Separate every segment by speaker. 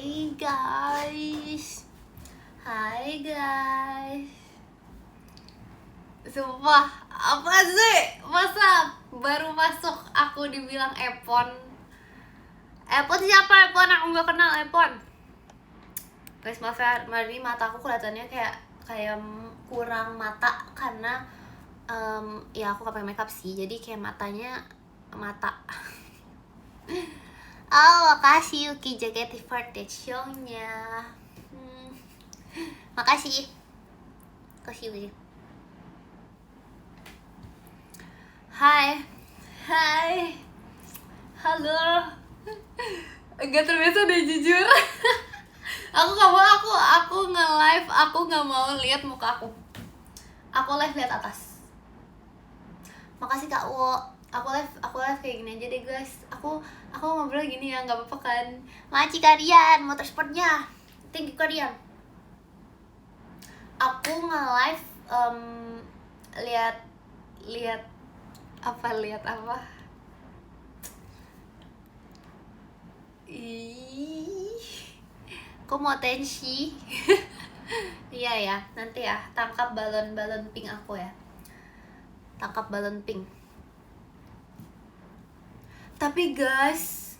Speaker 1: Hai guys. Hai guys. Sumpah, apa sih? Masa baru masuk aku dibilang Epon? Epon siapa Epon? Aku gak kenal Epon. Guys, maaf ya, hari ini mata aku kelihatannya kayak kurang mata karena ya aku gak pakai makeup sih, jadi kayak mata. Oh, makasih Yuki Jageti for the show-nya. Makasih. Makasih Yuki. Hai. Hai. Halo. Gak terbiasa deh jujur. aku nge-live, aku gak mau lihat muka aku. Aku live lihat atas. Makasih Kak Wo. Aku live kayak gini aja deh guys. Aku ngobrol gini ya, nggak apa-apa kan? Makasih kalian motorsportnya. Thank you kalian. Aku nge-live lihat apa? Ih. Kok mau tensi? Iya ya, nanti ya tangkap balon pink aku ya. Tangkap balon pink. Tapi guys,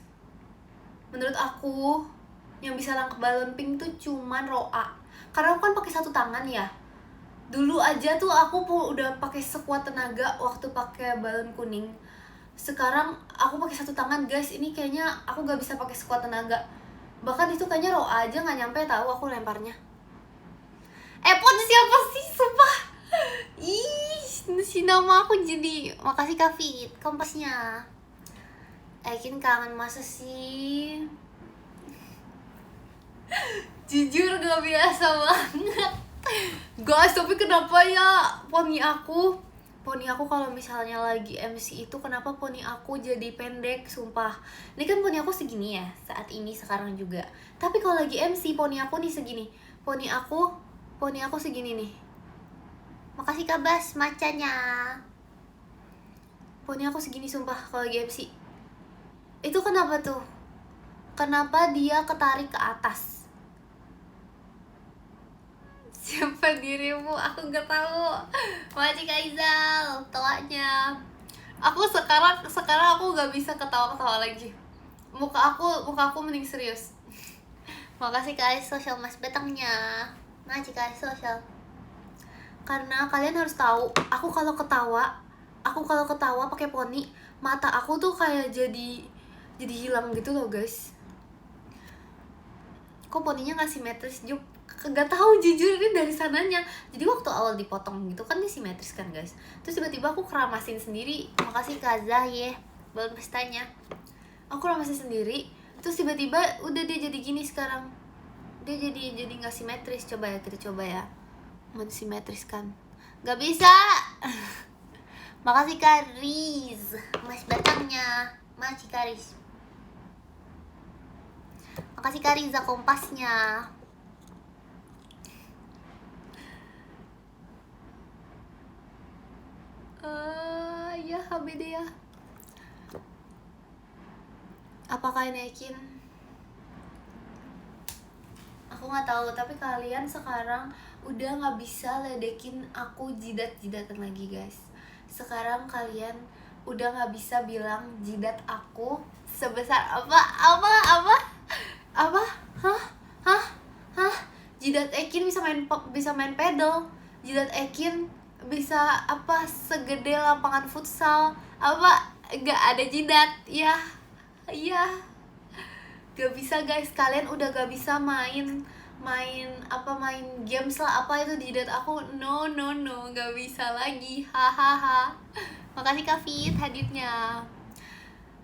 Speaker 1: menurut aku yang bisa nangkep balon pink tuh cuman Roa. Karena aku kan pakai satu tangan ya. Dulu aja tuh aku udah pakai sekuat tenaga waktu pakai balon kuning. Sekarang aku pakai satu tangan guys. Ini kayaknya aku gak bisa pakai sekuat tenaga. Bahkan itu kayaknya Roa aja nggak nyampe tahu aku lemparnya. Epon siapa sih? Sumpah. Ih, si nama aku jadi. Makasih Kak Fit, kompasnya. Aikin kangen masa sih? Jujur gak biasa banget. Guys, tapi kenapa ya poni aku kalau misalnya lagi MC itu kenapa poni aku jadi pendek, sumpah. Ini kan poni aku segini ya, saat ini sekarang juga. Tapi kalau lagi MC poni aku nih segini. Poni aku segini nih. Makasih Kak Bas macanya. Poni aku segini sumpah kalau lagi MC. Itu kenapa tuh? Kenapa dia ketarik ke atas? Siapa dirimu? Aku nggak tahu. Makasih Kak Izal, tawanya. Aku sekarang aku nggak bisa ketawa lagi. Muka aku mending serius. Makasih Kak Social Mas betangnya. Makasih Kak Social. Karena kalian harus tahu, aku kalau ketawa pakai poni, mata aku tuh kayak jadi hilang gitu loh guys. Kok poninya nggak simetris Juk? Gak tahu jujur, ini dari sananya. Jadi waktu awal dipotong gitu kan dia simetris kan guys. Terus tiba-tiba aku keramasin sendiri. Makasih Kak Zah balon pestanya. Aku keramasin sendiri. Terus tiba-tiba udah dia jadi gini sekarang. Dia jadi nggak simetris. Coba ya, kita coba ya. Mau simetris kan? Gak bisa. Makasih Kak Riz, Mas batangnya. Makasih Kak Riz. Makasih Kak Riza kompasnya. Ya HBD ya. Apakah naikin? Aku nggak tahu, tapi kalian sekarang udah nggak bisa ledekin aku jidat-jidatan lagi guys. Sekarang kalian udah nggak bisa bilang jidat aku sebesar apa? Hah? Jidat Ekin bisa main pedal. Jidat Ekin bisa apa segede lapangan futsal. Apa nggak ada jidat ya? Iya. Gak bisa guys, kalian udah gak bisa main games lah apa itu di jidat aku. No, gak bisa lagi. Hahaha. Makasih Kak Fit hadirnya.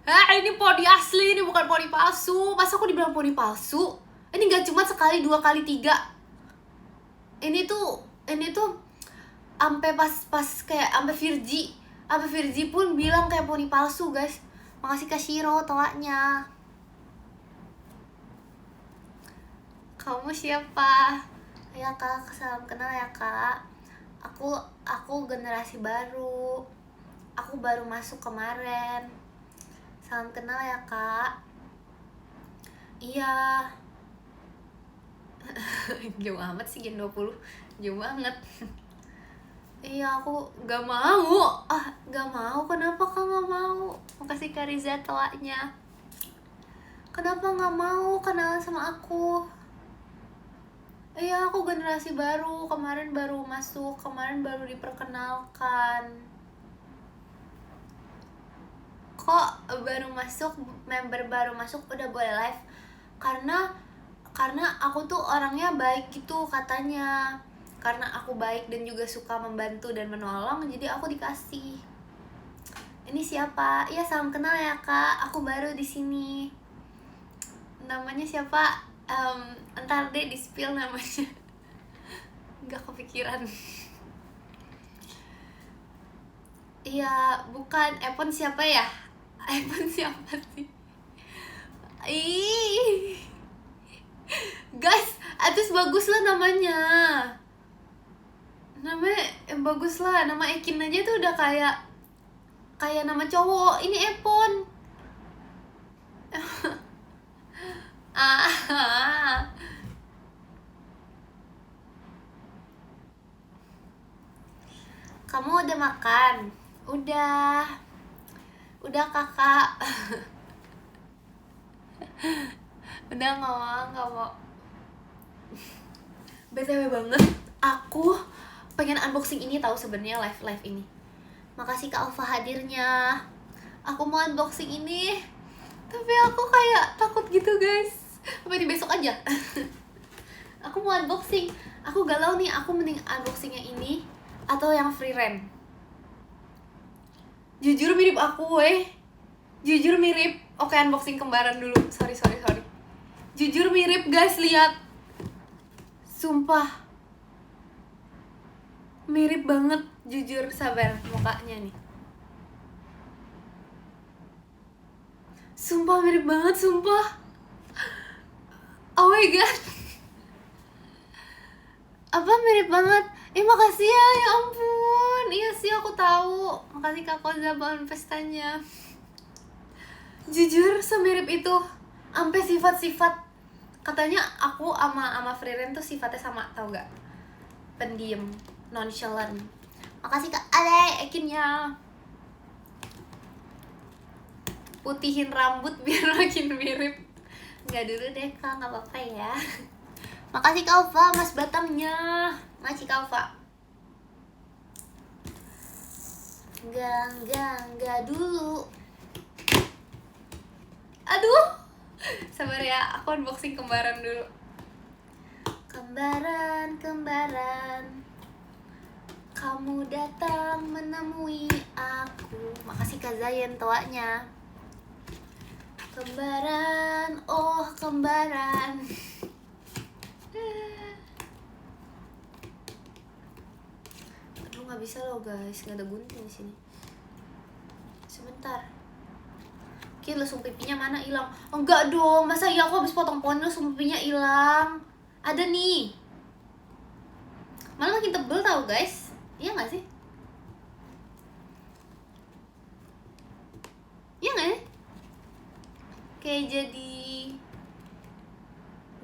Speaker 1: Ini poni asli, ini bukan poni palsu. Masa aku dibilang poni palsu? Ini gak cuma sekali, 2 kali, 3. Ini tuh sampai pas kayak sampai Virgi pun bilang kayak poni palsu guys. Makasih Kak Shiro toanya. Kamu siapa? Ya Kak, salam kenal ya Kak. Aku generasi baru. Aku baru masuk kemarin. Salam kenal ya Kak. Iya. Jauh amat sih Gen 20. Jauh banget. Iya aku gak mau. Gak mau. Kenapa kak gak mau? Makasih Kak Riza telaknya. Kenapa gak mau kenalan sama aku? Iya aku generasi baru. Kemarin baru masuk. Kemarin baru diperkenalkan. Kok baru masuk, member baru masuk udah boleh live? Karena aku tuh orangnya baik gitu katanya. Karena aku baik dan juga suka membantu dan menolong, jadi aku dikasih. Ini siapa? Ya salam kenal ya kak, aku baru di sini. Namanya siapa? Entar deh di spill namanya. Nggak kepikiran. Iya bukan, Epon siapa ya? Epon siapa sih? Ih, guys, atus bagus lah namanya. Namanya bagus lah, nama Ekin aja tuh udah kayak nama cowok. Ini Epon. Kamu udah makan? Udah kakak. Udah nggak mau. BTW banget, aku pengen unboxing ini tahu sebenarnya live ini. Makasih Kak Alfa hadirnya. Aku mau unboxing ini, tapi aku kayak takut gitu guys. Apa ini besok aja? Aku mau unboxing. Aku galau nih, aku mending unboxingnya ini atau yang free rent. Jujur mirip aku Jujur mirip. Oke, unboxing kembaran dulu. Sorry. Jujur mirip guys, lihat. Sumpah. Mirip banget, jujur. Sabar, mukanya nih. Sumpah mirip banget, sumpah. Oh my god. Apa mirip banget? Makasih ya ampun. Iya sih aku tahu. Makasih Kak Koza bangun pestanya. Jujur semirip itu. Sampai sifat-sifat. Katanya aku sama Friren tuh sifatnya sama, tau gak? Pendiam, nonchalant. Makasih Kak Ale, Ekinnya. Putihin rambut biar makin mirip. Nggak dulu deh Kak, nggak apa-apa ya. Makasih Kak Alfa, Mas Batangnya. Makasih Kak Alfa. Enggak dulu. Aduh, sabar ya, aku unboxing kembaran dulu. Kembaran, kamu datang menemui aku. Makasih Kak Zayen toanya. Kembaran, oh kembaran. Aduh nggak bisa loh guys, nggak ada gunting di sini. Sebentar. Oke, lesung pipinya mana hilang? Oh, enggak dong, masa iya aku habis potong poni lesung pipinya hilang? Ada nih. Malah makin tebel tau guys. Iya nggak sih? Iya nggak ya? Kayak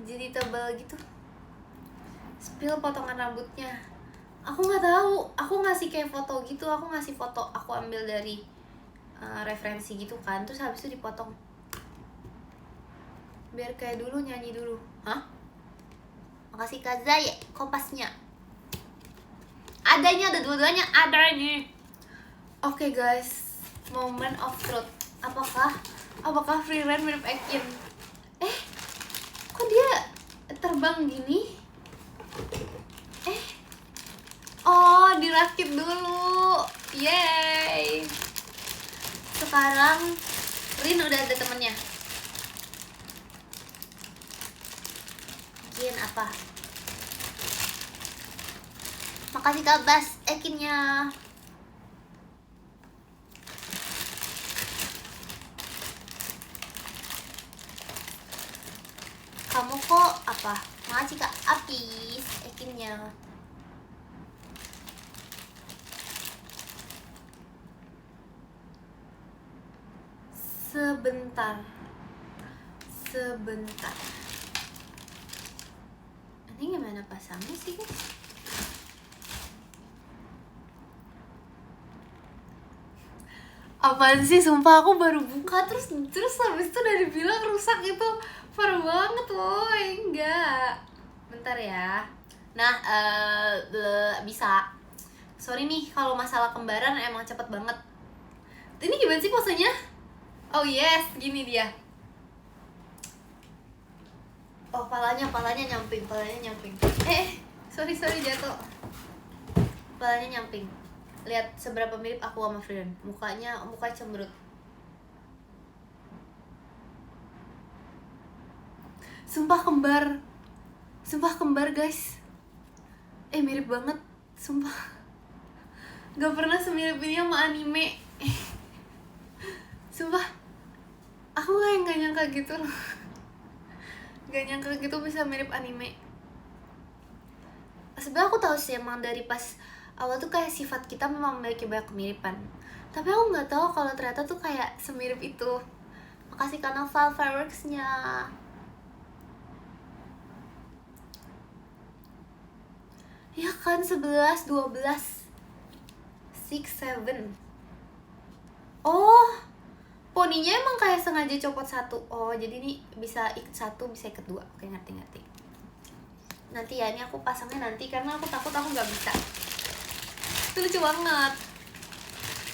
Speaker 1: jadi tebal gitu. Spill potongan rambutnya. Aku nggak tahu. Aku ngasih kayak foto gitu. Aku ngasih foto. Aku ambil dari referensi gitu kan. Terus habis itu dipotong. Biar kayak dulu, nyanyi dulu. Hah? Makasih Kak Zaya kompasnya. Adanya, ada dua-duanya. Ada ini. Oke guys, moment of truth. Apakah Friren mirip Ekin? Kok dia terbang gini? Oh, dirakit dulu. Yeay. Sekarang Rin udah ada temennya. Ekin apa? Makasih Kak Bas Ekinnya. Kamu kok apa? Makasih Kak Apis Ekinnya. Sebentar. Ini gimana pasangnya sih guys? Apaan sih, sumpah aku baru buka terus habis itu udah dibilang rusak itu. Parah banget woy, enggak. Bentar ya. Nah, bisa. Sorry nih kalau masalah kembaran emang cepet banget. Ini gimana sih posenya? Oh yes, gini dia. Oh, palanya nyamping. Sorry jatuh. Palanya nyamping. Lihat seberapa mirip aku sama Fridan. Mukanya cemberut. Sumpah kembar guys. Mirip banget, sumpah. Gak pernah semirip ini sama anime. Sumpah, aku gak nyangka gitu loh. Gak nyangka gitu bisa mirip anime. Sebenarnya aku tahu sih emang dari pas awal tuh kayak sifat kita memang memiliki banyak kemiripan. Tapi aku nggak tahu kalau ternyata tuh kayak semirip itu. Makasih Kak Noval fireworks-nya. Ya kan 11, 12, 6, 7. Oh, poninya emang kayak sengaja copot satu. Oh, jadi ini bisa ikut satu, bisa ikut dua. Oke, ngerti. Nanti ya, ini aku pasangnya nanti karena aku takut aku nggak bisa. Itu lucu banget.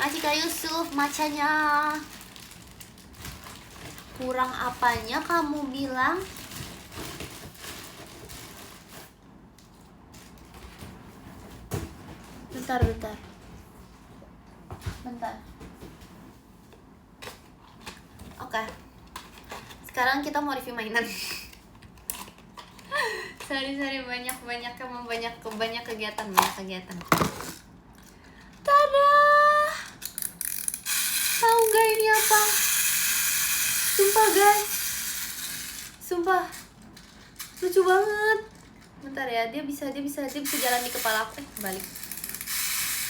Speaker 1: Masih Kak Yusuf, macanya. Kurang apanya kamu bilang? Bentar. Oke. Sekarang kita mau review mainan. Sorry banyak kegiatan. Tada! Tahu nggak ini apa? Sumpah guys, lucu banget. Bentar ya, dia bisa jalan di kepala aku. Balik.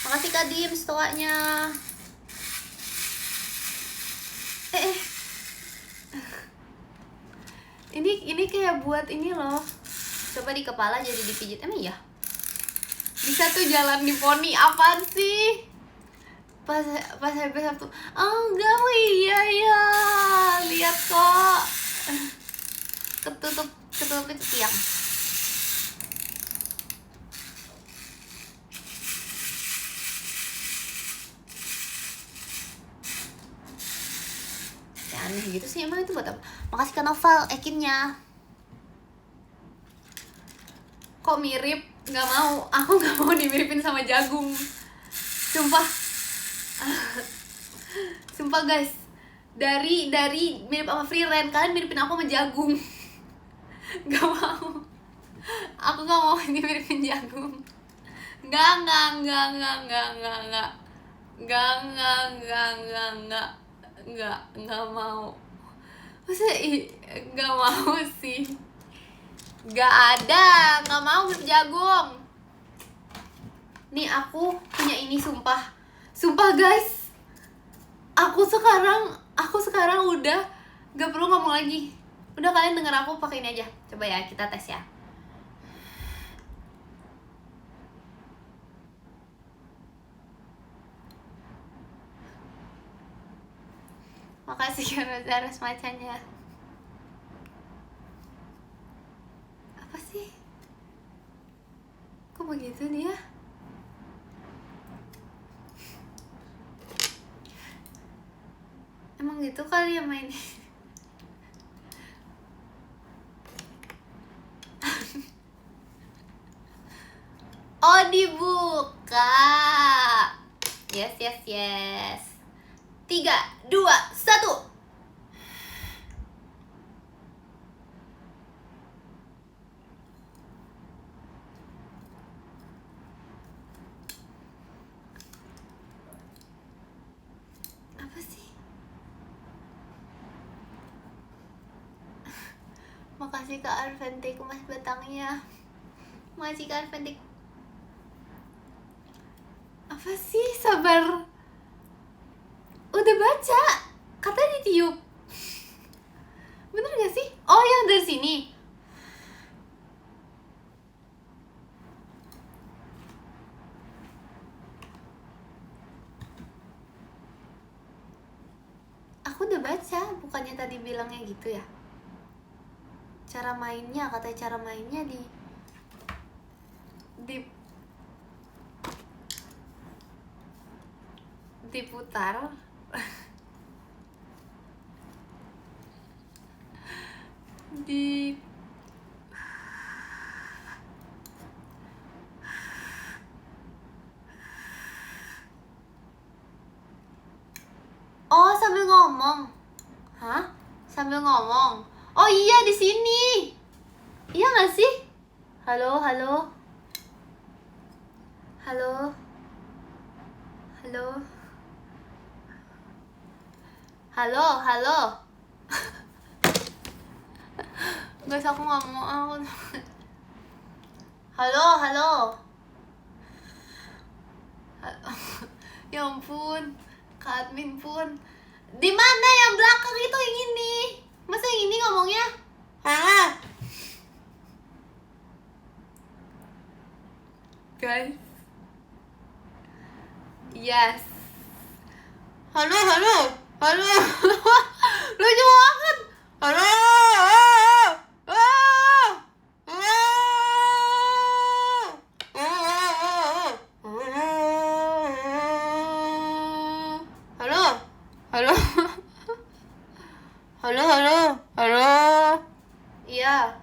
Speaker 1: Makasih Kak Dim stoanya. Ini kayak buat ini loh. Coba di kepala jadi dipijit. Emang ya? Bisa tuh jalan di poni. Apaan sih? Pas habis Sabtu. Oh enggak, iya. Lihat kok. Ketutup itu tiang. Aneh gitu sih, emang itu buat apa? Makasih Kak Novel ekinnya. Kok mirip? Nggak mau, aku nggak mau dimiripin sama jagung. Sumpah guys, dari mirip sama Friren, kalian miripin aku sama jagung. Nggak mau, aku nggak mau dimiripin jagung. Nggak mau. Maksudnya nggak mau sih. Nggak ada, nggak mau berjagung. Nih aku punya ini, sumpah guys. Aku sekarang udah nggak perlu ngomong lagi. Udah, kalian denger aku pakai ini aja. Coba ya, kita tes ya. Makasih Zara semacamnya. Apa sih? Kok begitu dia? Emang gitu kali ya mainnya. Oh, dibuka. Yes. 3, 2, 1. Apa sih? Makasih Kak Arventik mas batangnya. Makasih Kak Arventik. Apa sih? Sabar. Udah baca, katanya ditiup. Bener gak sih? Oh, yang dari sini. udah baca, bukannya tadi bilangnya gitu ya. Cara mainnya, katanya cara mainnya diputar. di Oh, sambil ngomong. Hah? Sambil ngomong. Oh iya, di sini. Iya nggak sih? Halo, halo. Halo. Halo. Halo, halo. Guys, aku nggak mau. Halo, halo. Ya ampun, Kak Admin pun. Di mana yang belakang itu yang ini? Masa yang ini ngomongnya? Hah? Guys. Yes. Halo, halo. Halo. Lucu banget. Halo. Halo. Halo, halo. Halo. Iya.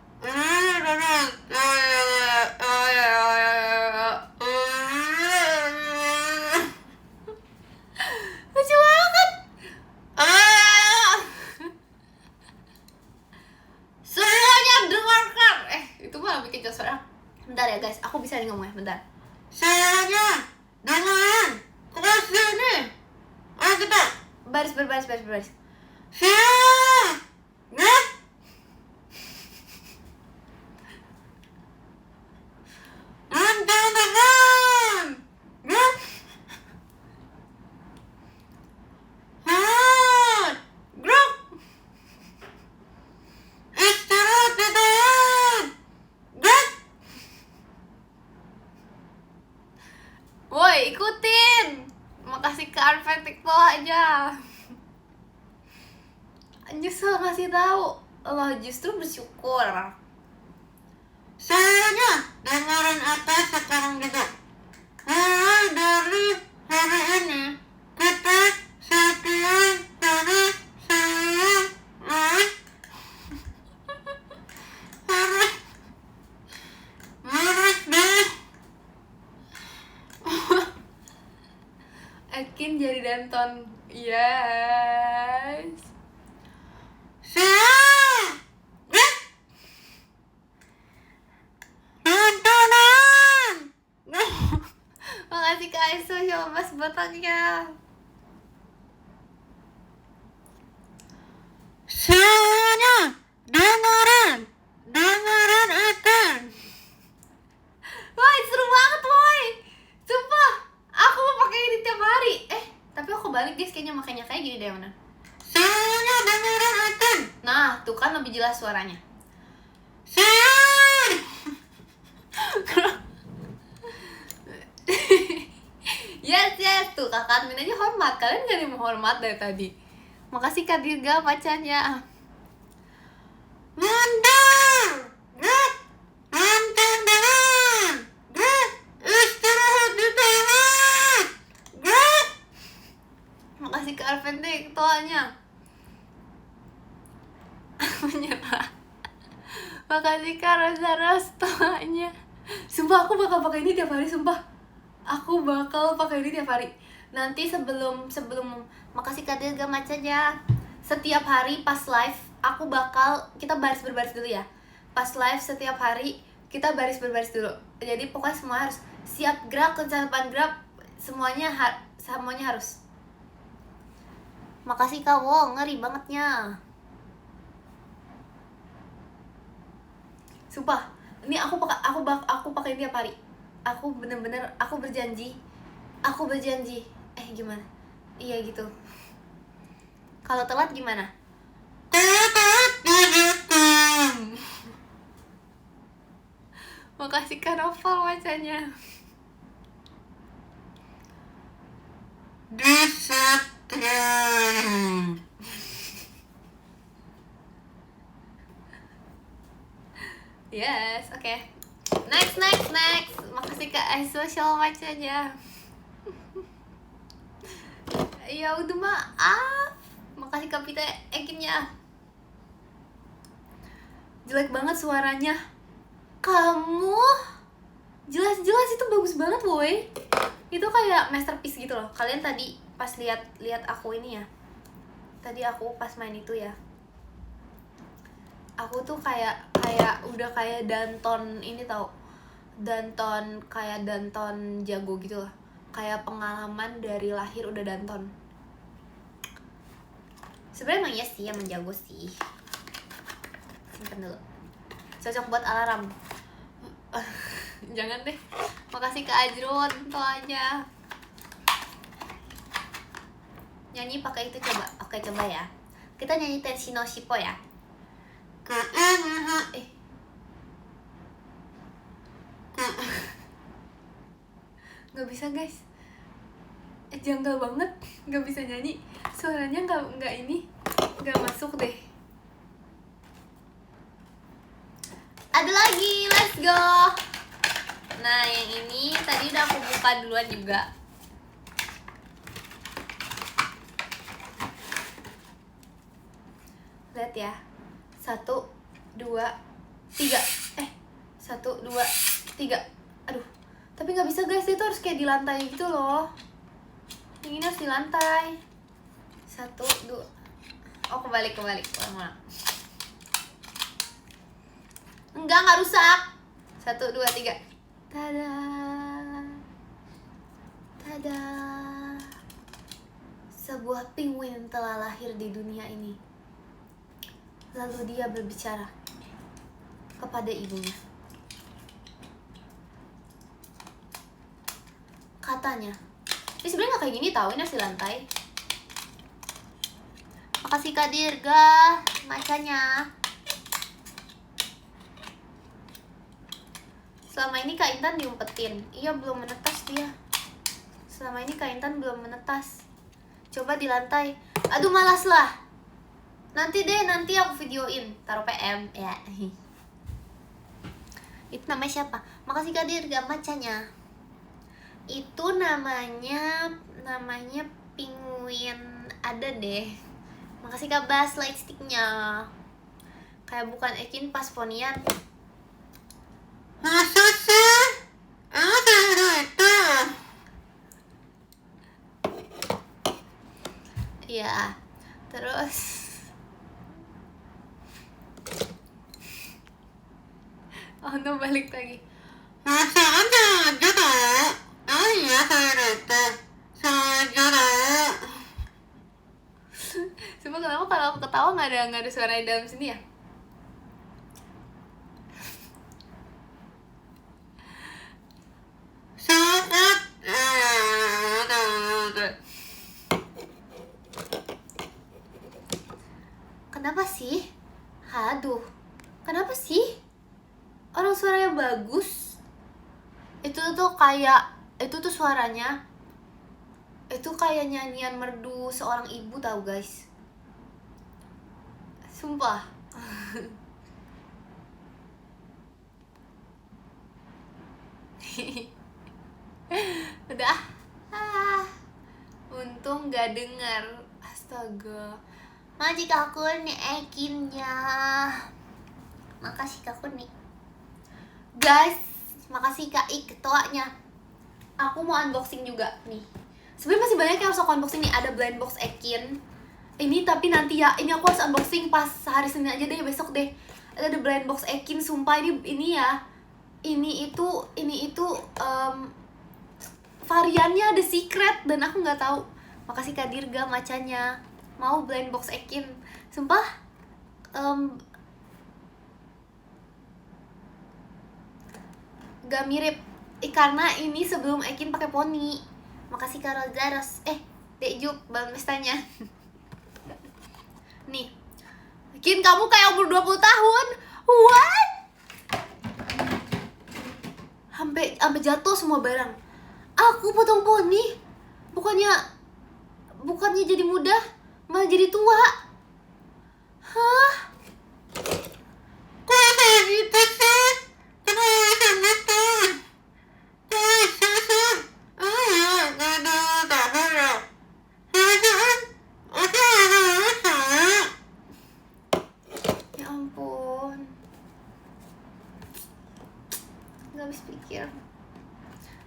Speaker 1: Lucu banget. Semuanya dengarkan. Itu malah bikin suara. Bentar ya guys, aku bisa nih ngomongnya, bentar. Semuanya dengarkan. Terus sini. Ayo kita baris. Woi, ikutin. Makasih ke Arven TikTok aja. Nyesel ngasih tahu. Allah justru bersyukur. Sayangnya dengerin atas sekarang juga. Mulai dari hari ini kita setiap dari saya harus deh. Akin jadi Danton. Yes. Makasih Kak Aiso, mas batangnya. Semuanya dengerin akan. Woi, seru banget woi. Sumpah, aku mau pakai ini tiap hari. Tapi aku balik guys, kayaknya makanya kayak gini deh mana. Semuanya dengerin akan. Nah, tuh kan lebih jelas suaranya. Yes, tuh kakak admin aja hormat. Kalian gak ada yang menghormat dari tadi. Makasih Kak Dirga bacanya. Mantap. Istirahat di toilet. Makasih Kak Arven TikToknya. Menyerah. Makasih Kak Rosa Rostoanya. Sumpah aku bakal pakai ini tiap hari, sumpah. Aku bakal pakai ini tiap hari. Nanti sebelum makasih Kak Dirga macanya. Setiap hari pas live kita baris berbaris dulu ya. Pas live setiap hari kita baris berbaris dulu. Jadi pokoknya semua harus siap gerak, kencang gerak, semuanya harus. Makasih Kak Wo, ngeri bangetnya. Sumpah, ini aku pakai tiap hari. Aku bener-bener berjanji. Gimana? Iya gitu. Kalau telat gimana? Makasih Kak Novel wacanya. Disetting. Yes, oke. Next. Makasih Kak Social Match-nya. Ya udah maaf. Makasih Kak Pita Ekinnya. Jelek banget suaranya. Kamu jelas-jelas itu bagus banget boy. Itu kayak masterpiece gitu loh. Kalian tadi pas lihat aku ini ya. Tadi aku pas main itu ya. Aku tuh kayak udah kayak Danton ini tau. Danton jago gitu lah. Kayak pengalaman dari lahir udah Danton. Sebenarnya emang iya sih yang menjago sih. Simpen dulu. Cocok buat alarm. Jangan deh. Makasih Kak Ajrun, tuh aja. Nyanyi pakai itu coba. Oke, coba ya. Kita nyanyi Tenshi no Shippo ya. Gak bisa guys. Janggal banget. Gak bisa nyanyi. Suaranya gak ini. Gak masuk deh. Ada lagi, let's go. Nah, yang ini tadi udah aku buka duluan juga. Lihat ya. 1, 2, 3. 1, 2, 3. Aduh. Tapi nggak bisa guys, itu harus kayak di lantai gitu loh. Yang ini harus di lantai. 1, 2. Oh, kebalik. Ulang. Enggak rusak. 1, 2, 3. Tada. Sebuah penguin telah lahir di dunia ini. Lalu dia berbicara kepada ibunya. Katanya, ini sebenarnya nggak kayak gini tau, ini harus di lantai. Makasih Kak Dirga macanya. Selama ini Kak Intan diumpetin. Iya, belum menetas dia. Selama ini Kak Intan belum menetas. Coba di lantai. Aduh, malas lah. Nanti aku videoin. Taruh PM ya. Itu namanya siapa? Makasih Kak Dirga macanya. Itu namanya penguin. Ada deh. Makasih Kak Bas light sticknya. Kayak bukan Ekin pas ponian. Iya. Terus oh no, balik lagi. Coba kenapa kalau aku ketawa nggak ada suara di dalam sini ya? Kenapa sih? Aduh, kenapa sih? Orang suaranya bagus. Itu tuh suaranya. Itu kayak nyanyian merdu seorang ibu tau guys. Sumpah. Udah. Untung gak dengar. Astaga. Makasih Kak Kuni Ekinnya. Makasih Kak Kuni. Guys, makasih Kak Ik ketuanya. Aku mau unboxing juga nih. Sebenarnya masih banyak yang harus aku unboxing nih. Ada blind box Ekin. Ini tapi nanti ya. Ini aku harus unboxing pas hari Senin aja deh, besok deh. Ada blind box Ekin, sumpah ini ya. Ini itu variannya ada secret dan aku nggak tahu. Makasih Kak Dirga macanya. Mau blind box Ekin. Sumpah gak mirip karena ini sebelum Ekin pakai poni. Makasih Kak Rozaros. Dek Juk Bang Mestanya. Nih. Ekin, kamu kayak umur 20 tahun. What? Sampai jatuh semua barang. Aku potong poni. Bukannya jadi muda, malah jadi tua. Hah?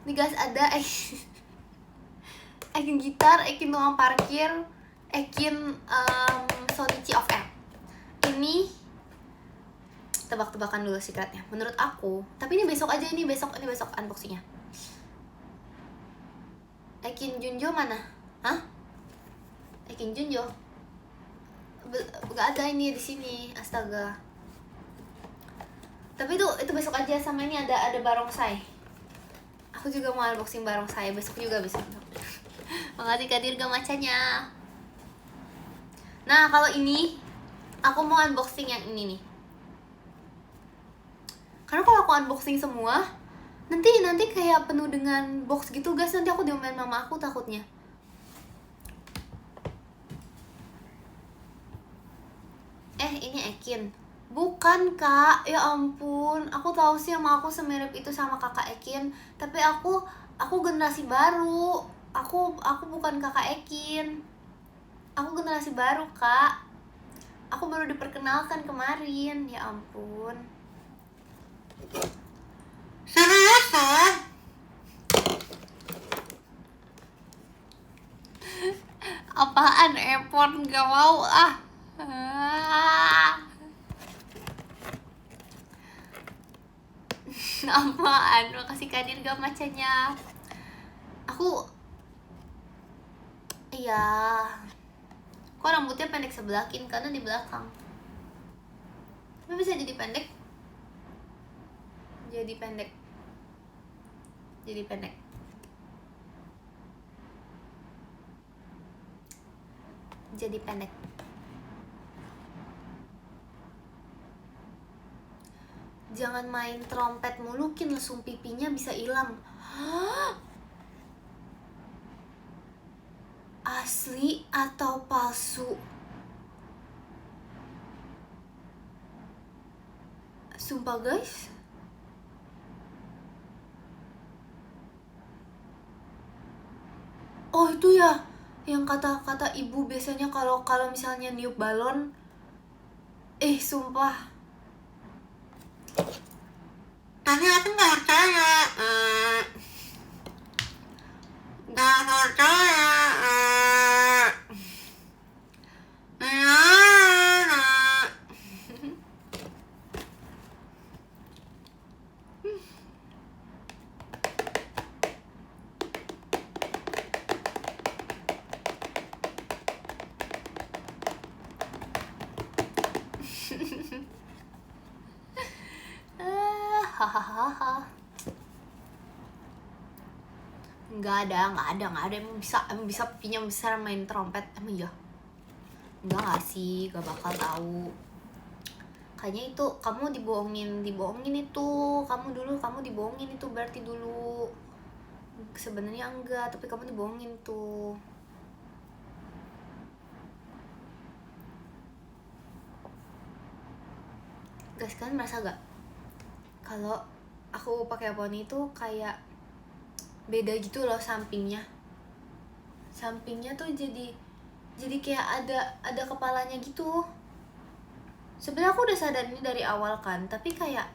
Speaker 1: Nih guys, ada Ekin gitar, Ekin tukang parkir, Ekin Sonichi of M. Ini tebak-tebakan dulu secretnya. Menurut aku, tapi ini besok aja, ini besok unboxingnya. Ekin Junjo mana? Hah? Ekin Junjo? Gak ada ini di sini, astaga. Tapi itu besok aja. Sama ini ada barongsai. Aku juga mau unboxing barongsai besok. Makasih Kak Dirga macanya. Nah, kalau ini aku mau unboxing yang ini nih. Karena kalau aku unboxing semua, nanti kayak penuh dengan box gitu guys. Nanti aku diomelin mama aku takutnya. Ini Ekin. Bukan kak, ya ampun. Aku tahu sih sama aku semirip itu sama kakak Ekin. Tapi aku generasi baru. Aku bukan kakak Ekin. Aku generasi baru kak. Aku baru diperkenalkan kemarin. Ya ampun. Apaan airport, gak mau Apaan, makasih Kadir gak macanya. Aku iya, kok rambutnya pendek sebelahin karena di belakang. Tapi bisa jadi pendek. Jadi pendek. Jangan main trompet mulu, kin lesung pipinya bisa hilang. Asli atau palsu? Sumpah guys. Oh itu ya, yang kata-kata ibu biasanya kalau misalnya niup balon. Sumpah. Tapi aku nggak percaya. Nggak percaya. Hahaha. Nggak ada emang bisa pipinya besar main trompet. Emang iya? Enggak gak sih, gak bakal tahu. Kayaknya itu kamu dibohongin itu. Kamu dibohongin itu berarti dulu. Sebenarnya enggak, tapi kamu dibohongin tuh. Guys, kalian merasa gak kalau aku pakai poni itu kayak beda gitu loh sampingnya tuh jadi kayak ada kepalanya gitu. Sebenarnya aku udah sadar ini dari awal kan, tapi kayak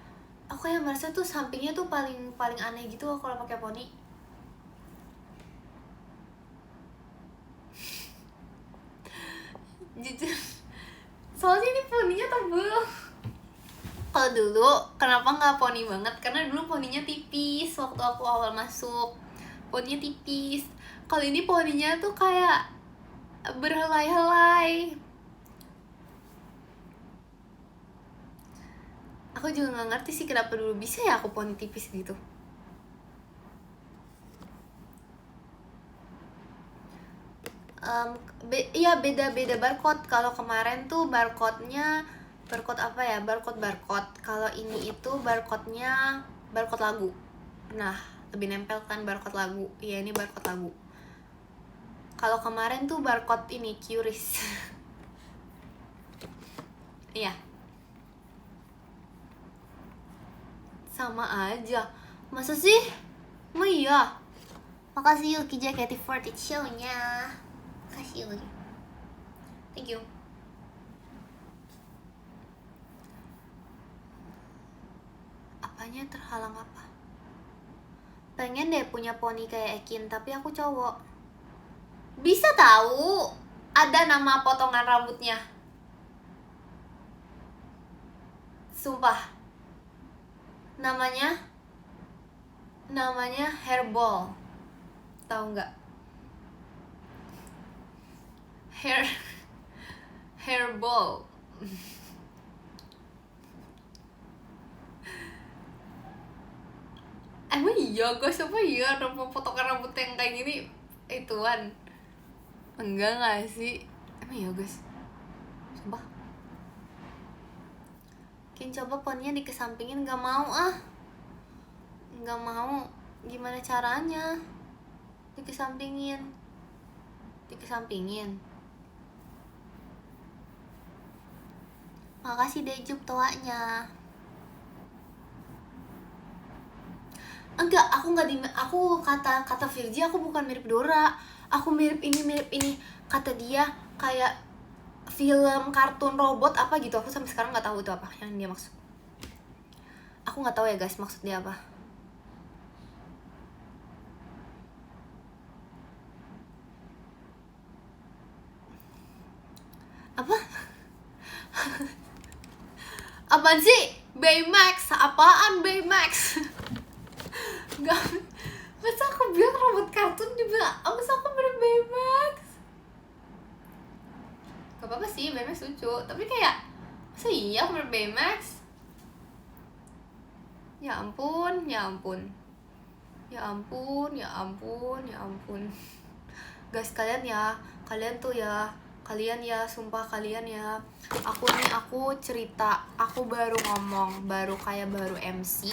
Speaker 1: aku kayak merasa tuh sampingnya tuh paling aneh gitu kalau pakai poni. Jujur, soalnya ini poninya tebel. Kalau dulu kenapa nggak poni banget? Karena dulu poninya tipis waktu aku awal masuk. Poninya tipis. Kalau ini poninya tuh kayak berhelai-helai. Aku juga nggak ngerti sih kenapa dulu bisa ya aku poni tipis gitu. Iya beda barcode. Kalau kemarin tuh barcode-nya barcode apa ya? Barcode. Kalau ini itu barcode-nya barcode lagu. Nah, lebih nempel kan barcode lagu. Iya, ini barcode lagu. Kalau kemarin tuh barcode ini QRIS. Iya. Sama aja. Masa sih? Emang iya? Makasih Yuki JKT48 show-nya. Makasih Yuki. Thank you. Apanya terhalang apa? Pengen deh punya poni kayak Ekin, tapi aku cowok. Bisa tahu, ada nama potongan rambutnya. Sumpah. Namanya hairball. Tahu nggak? Hairball. Emang iya guys, apa iya nama potongan rambut yang kayak gini ituan? Enggak nggak sih? Emang iya guys? Sumpah. Kin coba poninya dikesampingin, nggak mau ah. Nggak mau. Gimana caranya? Dikesampingin. Makasih deh Jup toanya. Enggak, aku kata Virgi aku bukan mirip Dora. Aku mirip ini. Kata dia kayak film kartun robot apa gitu. Aku sampai sekarang nggak tahu itu apa yang dia maksud. Aku nggak tahu ya guys maksud dia apa. Apa? Apaan sih? Baymax? Apaan Baymax? Enggak. Masa aku bilang robot kartun juga? Masa aku mirip Baymax? Gak apa-apa sih, Baymax lucu. Tapi kayak, masa iya aku mirip Baymax? Ya ampun. Guys, kalian ya, sumpah kalian ya. Aku cerita, aku baru ngomong, baru MC,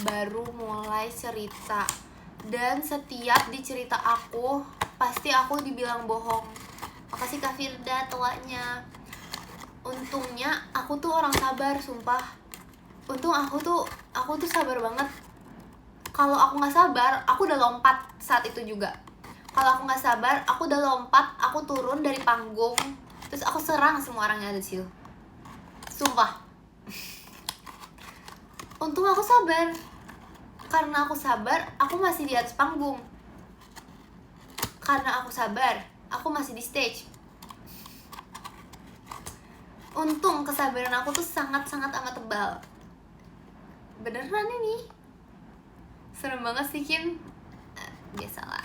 Speaker 1: baru mulai cerita. Dan setiap di cerita aku, pasti aku dibilang bohong. Makasih Kak Firda tuanya. Untungnya aku tuh orang sabar, sumpah. Aku tuh sabar banget. Kalau aku nggak sabar, aku udah lompat saat itu juga. Kalau aku nggak sabar, aku udah lompat, aku turun dari panggung, terus aku serang semua orang yang ada di situ. Sumpah. Untung aku sabar. Karena aku sabar, aku masih di atas panggung. Karena aku sabar, aku masih di stage. Untung kesabaran aku tuh sangat-sangat amat tebal. Beneran ini. Serem banget sih Kim. Biasalah.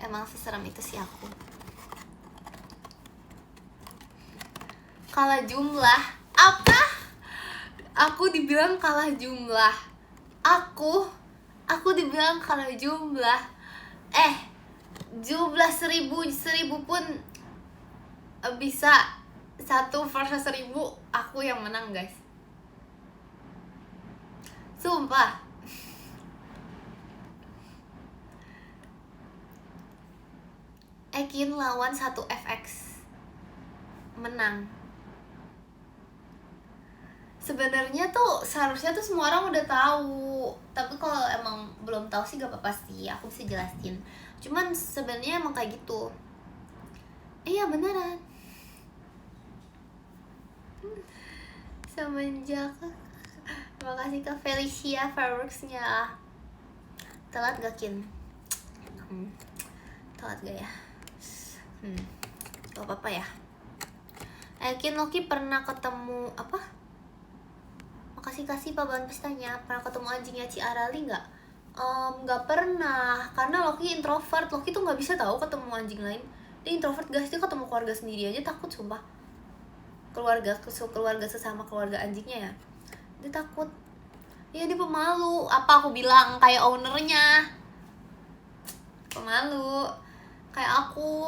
Speaker 1: Emang seserem itu sih aku. Kalah jumlah. Apa? Aku dibilang kalah jumlah. Aku dibilang kalah jumlah. Jumlah 1000 pun bisa 1 versus 1000, aku yang menang guys. Sumpah. Ekin lawan 1FX menang. Sebenarnya tuh seharusnya tuh semua orang udah tahu, tapi kalau emang belum tahu sih gak apa-apa sih, aku bisa jelasin. Cuman sebenarnya emang kayak gitu. Iya beneran. Semenjak. Terima kasih Kak Felicia fireworksnya. Telat gak Kin? Telat gak ya? Gak apa-apa ya. Kin Loki pernah ketemu apa? Makasih Pak Ban Pestanya. Pernah ketemu anjingnya Ci Arali gak? Gak pernah. Karena Loki introvert. Loki tuh gak bisa tahu ketemu anjing lain. Dia introvert guys. Dia ketemu keluarga sendiri aja takut sumpah. Keluarga sesama keluarga anjingnya ya. Dia takut. Ya dia pemalu. Apa aku bilang kayak ownernya. Pemalu. Kayak aku.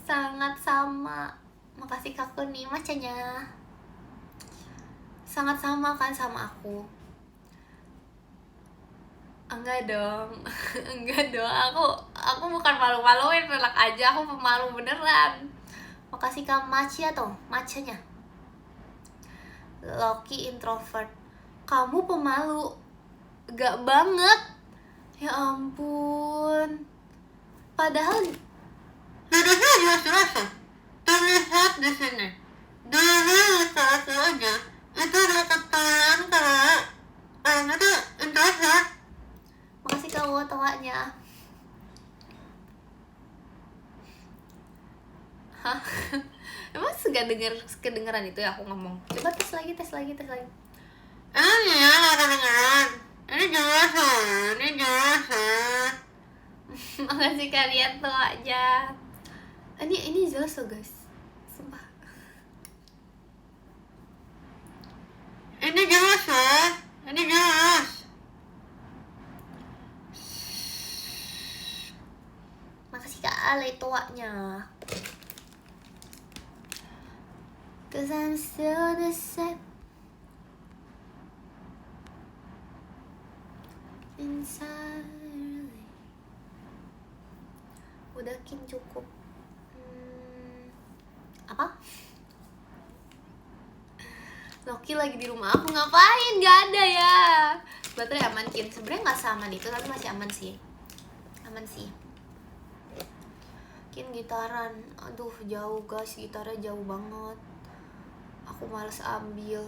Speaker 1: Sangat sama. Makasih Kak Kuni macanya. Sangat sama kan sama aku. Enggak dong. Aku bukan malu-maluin, relak aja. Aku pemalu beneran. Makasih Kak Macia tuh, macanya. Loki introvert. Kamu pemalu. Gak banget. Ya ampun. Padahal lihat di sini. Dari laki-lakinya itu dekat kalian kak. Kayaknya tuh interest ya. Makasih kak tawanya. Hah? Emang kedengeran itu ya aku ngomong? Coba tes lagi. Iya, gak kedengeran. Ini jelas ya. Makasih kalian tuh aja. Ini jelas loh guys. Sumpah. Ini jelas ya. Ini jelas. Makasih Kak Ale tuanya. Cause I'm still the same inside. Udah Kin cukup. Apa? Loki lagi di rumah aku ngapain? Gak ada ya. Baterai aman Kin. Sebenarnya nggak seaman itu tapi masih aman sih. Kin gitaran. Aduh jauh guys, gitarnya jauh banget. Aku males ambil.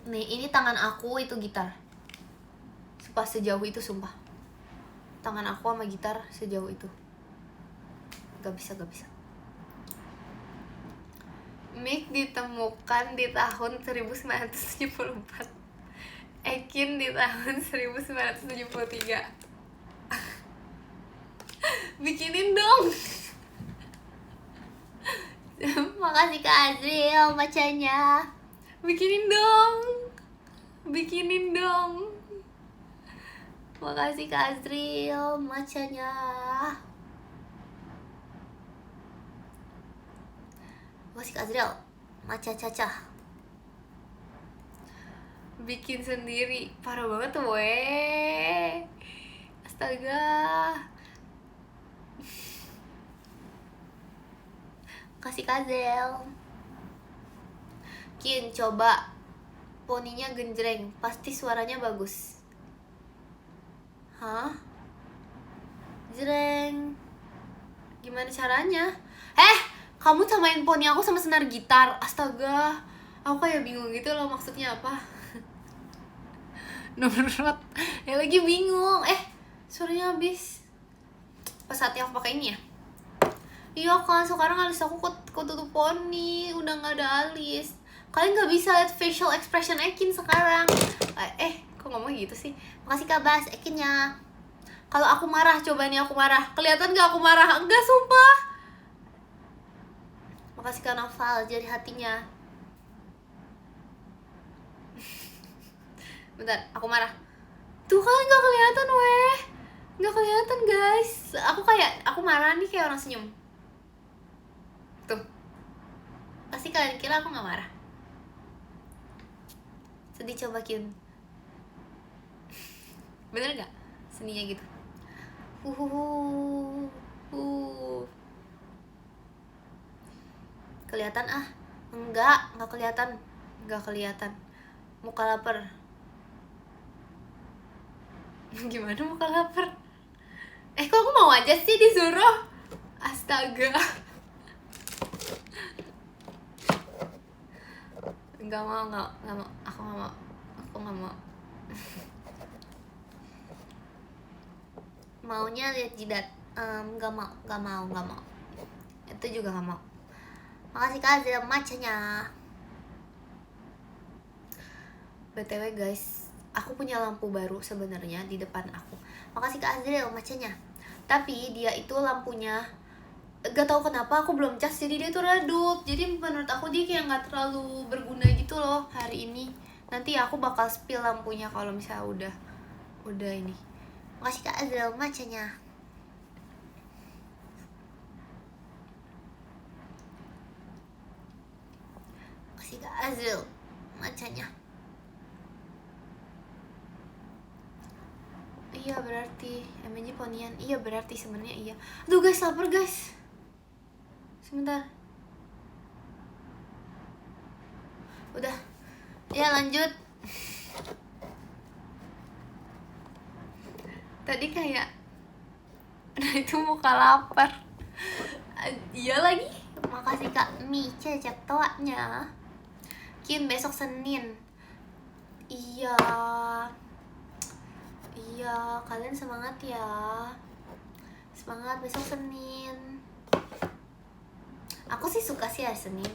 Speaker 1: Nih ini tangan aku itu gitar. Pas sejauh itu sumpah. Tangan aku sama gitar sejauh itu. Gak bisa. Mic ditemukan di tahun 1974. Ekin di tahun 1973. Bikinin dong. Makasih Kak Azril bacanya. Bikinin dong. Makasih Kak Azril macanya. Makasih Kak Azril maca caca. Bikin sendiri. Parah banget tuh weh. Astaga. Makasih Kak Zel. Kin coba poninya genjreng, pasti suaranya bagus. Hah? Jreng. Gimana caranya? Kamu samain poni aku sama senar gitar. Astaga. Aku kayak bingung gitu loh maksudnya apa. Nomor ya lagi bingung. Suaranya habis. Pas saatnya aku pakai ini ya. Iya kan, sekarang alis aku ketutup poni, udah gak ada alis. Kalian gak bisa lihat facial expression Ekin sekarang. Kok ngomong gitu sih? Makasih Kak Bas, Ekinnya. Kalau aku marah, coba nih aku marah. Kelihatan gak aku marah? Enggak, sumpah. Makasih Kak Noval, jadi hatinya. Bentar, aku marah. Tuh kan gak kelihatan weh. Gak kelihatan guys. Aku marah nih kayak orang senyum. Tuh. Pasti kalian kira aku gak marah. Sedih coba Kin. Bener gak? Seninya gitu. Kelihatan ah? Enggak kelihatan. Muka lapar. Gimana muka lapar? Kok aku mau aja sih disuruh? Astaga. Gak mau. Aku gak mau. Maunya lihat jidat. Gak mau. Itu juga gak mau. Makasih Kak Azril macanya. BTW guys, aku punya lampu baru sebenarnya di depan aku. Makasih Kak Azril macanya. Tapi dia itu lampunya gak tahu kenapa aku belum cas, jadi dia tuh redup. Jadi menurut aku dia kayak gak terlalu berguna gitu loh hari ini. Nanti aku bakal spill lampunya kalau misalnya udah ini. Makasih Kak Azril macanya. Makasih Kak Azril macanya. Iya berarti MJ ponian. Iya berarti sebenarnya iya. Aduh guys, lapar guys. Sebentar. Udah. Ya lanjut. Tadi kayak nah itu muka lapar. Iya lagi. Makasih Kak Mice cetoaknya. Kin besok Senin. Iya. Iya, kalian semangat ya. Semangat besok Senin. Aku sih suka sih hari Senin.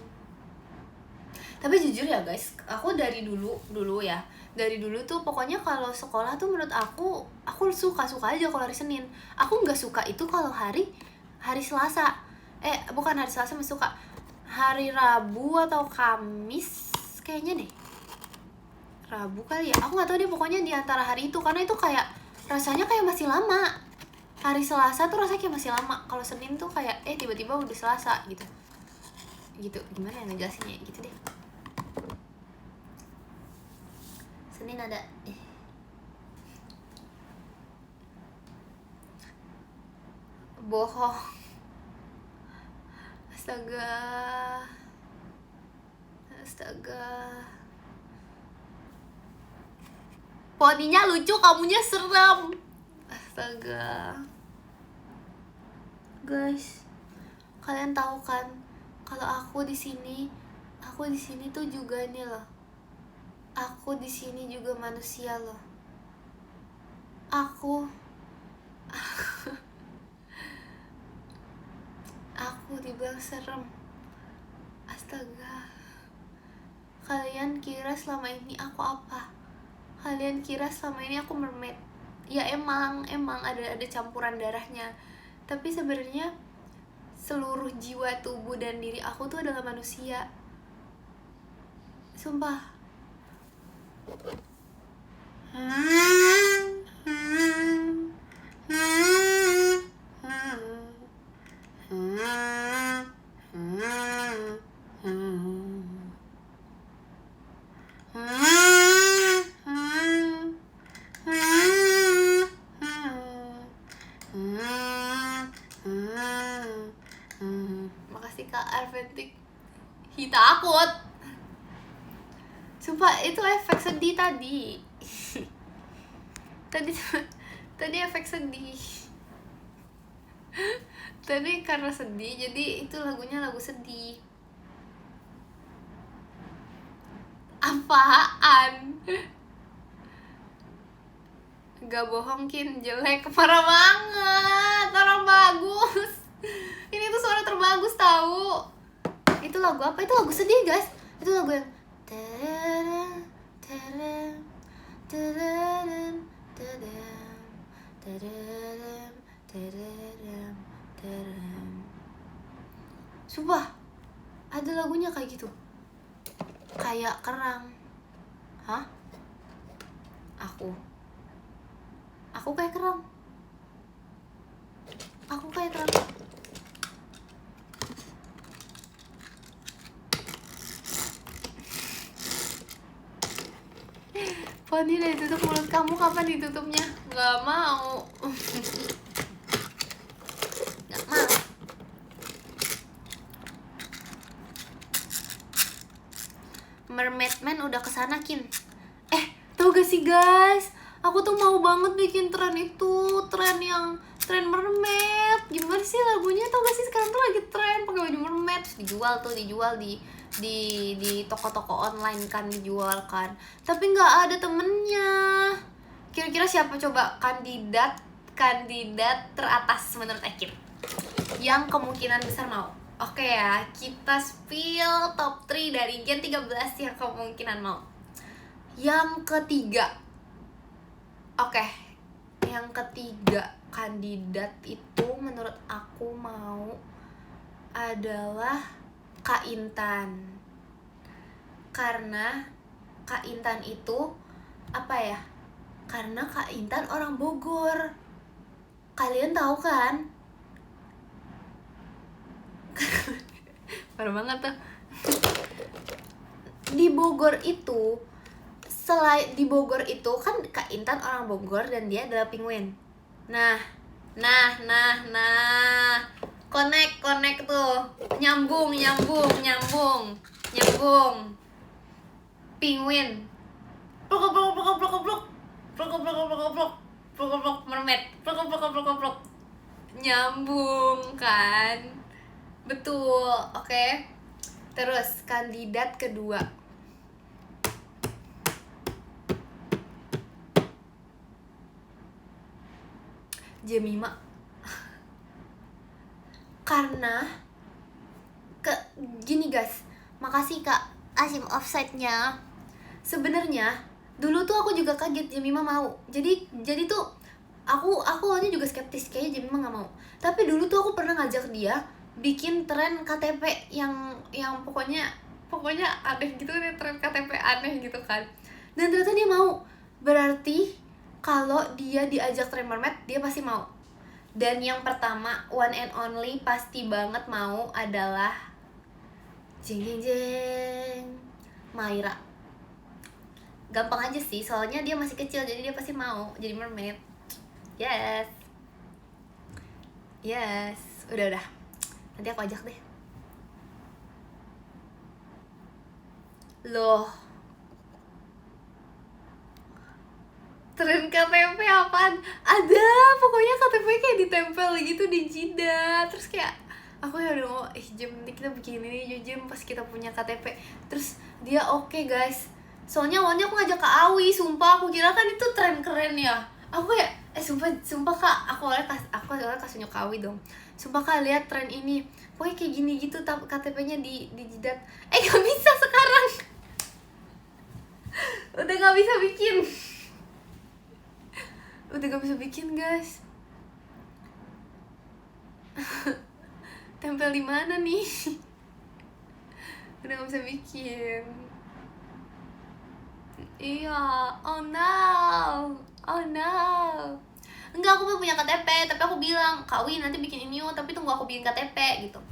Speaker 1: Tapi jujur ya guys, aku dari dulu ya. Dari dulu tuh pokoknya kalau sekolah tuh menurut aku suka-suka aja kalau hari Senin. Aku nggak suka itu kalau hari Selasa. Bukan hari Selasa, masih suka hari Rabu atau Kamis kayaknya deh. Rabu kali ya, aku nggak tahu deh, pokoknya di antara hari itu, karena itu kayak rasanya kayak masih lama. Hari Selasa tuh rasanya kayak masih lama. Kalau Senin tuh kayak tiba-tiba udah Selasa gitu. Gimana ya ngejelasinnya gitu deh. Senin ada bohong. Astaga. Poninya lucu, kamunya serem. Astaga. Guys, kalian tahu kan kalau aku di sini tuh juga nih loh. Aku di sini juga manusia loh. Aku dibilang serem. Astaga. Kalian kira selama ini aku apa? Kalian kira selama ini aku mermaid? Ya emang ada campuran darahnya. Tapi sebenarnya seluruh jiwa, tubuh, dan diri aku tuh adalah manusia. Sumpah. Makasih Kak Arventik. Takut. Sumpah itu efek sedih tadi. tadi efek sedih. Tadi karena sedih, jadi itu lagunya lagu sedih. Apaan? Gak bohong Kin, jelek, parah banget, orang bagus. Ini tuh suara terbagus tahu. Itu lagu apa? Itu lagu sedih guys. Itu lagu yang sumpah ada lagunya kayak gitu, kayak kerang. Hah? Aku kayak kerang. Poni udah ditutup mulut kamu, kapan ditutupnya? Gak mau. Gak mau. Mermaid Man udah kesana Kin. Tau gak sih guys, aku tuh mau banget bikin tren mermaid. Gimana sih lagunya, tau gak sih sekarang tuh lagi tren pakai baju mermaid, terus dijual di toko-toko online kan, dijual kan, tapi nggak ada temennya. Kira-kira siapa coba kandidat teratas menurut Ekin yang kemungkinan besar mau? Oke ya, kita spill top 3 dari Gen 13 yang kemungkinan mau. Yang ketiga, yang ketiga kandidat itu menurut aku mau adalah Kak Intan. Karena Kak Intan itu apa ya? Karena Kak Intan orang Bogor. Kalian tahu kan? Parah banget tuh. Di Bogor itu kan Kak Intan orang Bogor dan dia adalah penguin. Nah. Connect tuh. Nyambung. Penguin. Pluk. Mermaid. Nyambung kan? Betul, oke. Terus kandidat kedua. Jemima. Karena gini guys, makasih Kak Asim offside-nya. Sebenarnya dulu tuh aku juga kaget Jemima mau. Jadi tuh aku awalnya juga skeptis, kayaknya Jemima nggak mau. Tapi dulu tuh aku pernah ngajak dia bikin tren KTP yang pokoknya aneh gitu nih, tren KTP aneh gitu kan. Dan ternyata dia mau. Berarti kalau dia diajak tren mermaid, dia pasti mau. Dan yang pertama, one and only, pasti banget mau adalah jeng jeng jeng Maira. Gampang aja sih, soalnya dia masih kecil, jadi dia pasti mau jadi mermaid. Yes. Udah. Nanti aku ajak deh. Loh, tren KTP apaan? Ada, pokoknya KTP kayak ditempel gitu di jidat. Terus kayak aku ya udah mau, jam nanti kita bikin ini jam pas kita punya KTP. Terus dia oke, guys. Soalnya awalnya aku ngajak Kak Awi, sumpah aku kira kan itu tren keren ya. Aku ya, sumpah Kak, aku awalnya kasih nyok Kak Awi dong. Sumpah Kak, lihat tren ini. Pokoknya kayak gini gitu, KTP-nya di jidat. Gak bisa sekarang. Udah gak bisa bikin. Udah gak bisa bikin, guys. Tempel di mana nih? Udah gak bisa bikin. Iya, oh no. Enggak, aku belum punya KTP, tapi aku bilang, Kak Wi nanti bikin ini yuk, tapi tunggu aku bikin KTP gitu.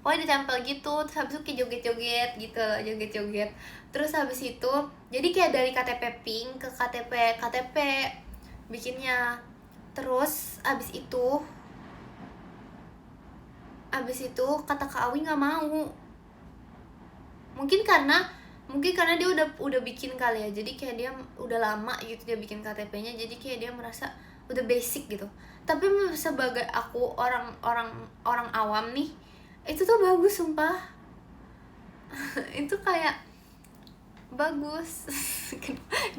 Speaker 1: Pokoknya ditempel gitu, terus habis itu kayak joget-joget gitu, joget-joget. Terus habis itu, jadi kayak dari KTP pink ke KTP bikinnya. Terus abis itu kata Kak Awi nggak mau. Mungkin karena dia udah bikin kali ya, jadi kayak dia udah lama gitu dia bikin KTP-nya, jadi kayak dia merasa udah basic gitu. Tapi sebagai aku orang awam nih, itu tuh bagus sumpah. Itu kayak bagus.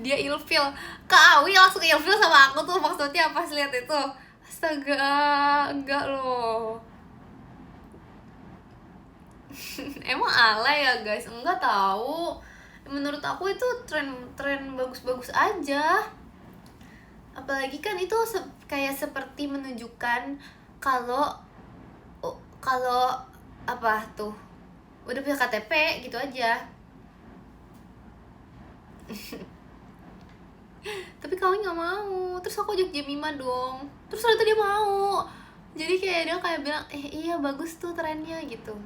Speaker 1: Dia ilfil, Kak Awi langsung ilfil sama aku tuh, maksudnya pas lihat itu. Astaga, enggak loh. Emang alay ya guys? Enggak tahu. Menurut aku itu tren bagus-bagus aja. Apalagi kan itu kayak seperti menunjukkan kalau apa tuh udah punya KTP gitu aja. Tapi kau nggak mau. Terus aku ajak Jemima dong. Terus ternyata dia mau. Jadi kayak dia kayak bilang, iya bagus tuh trennya gitu.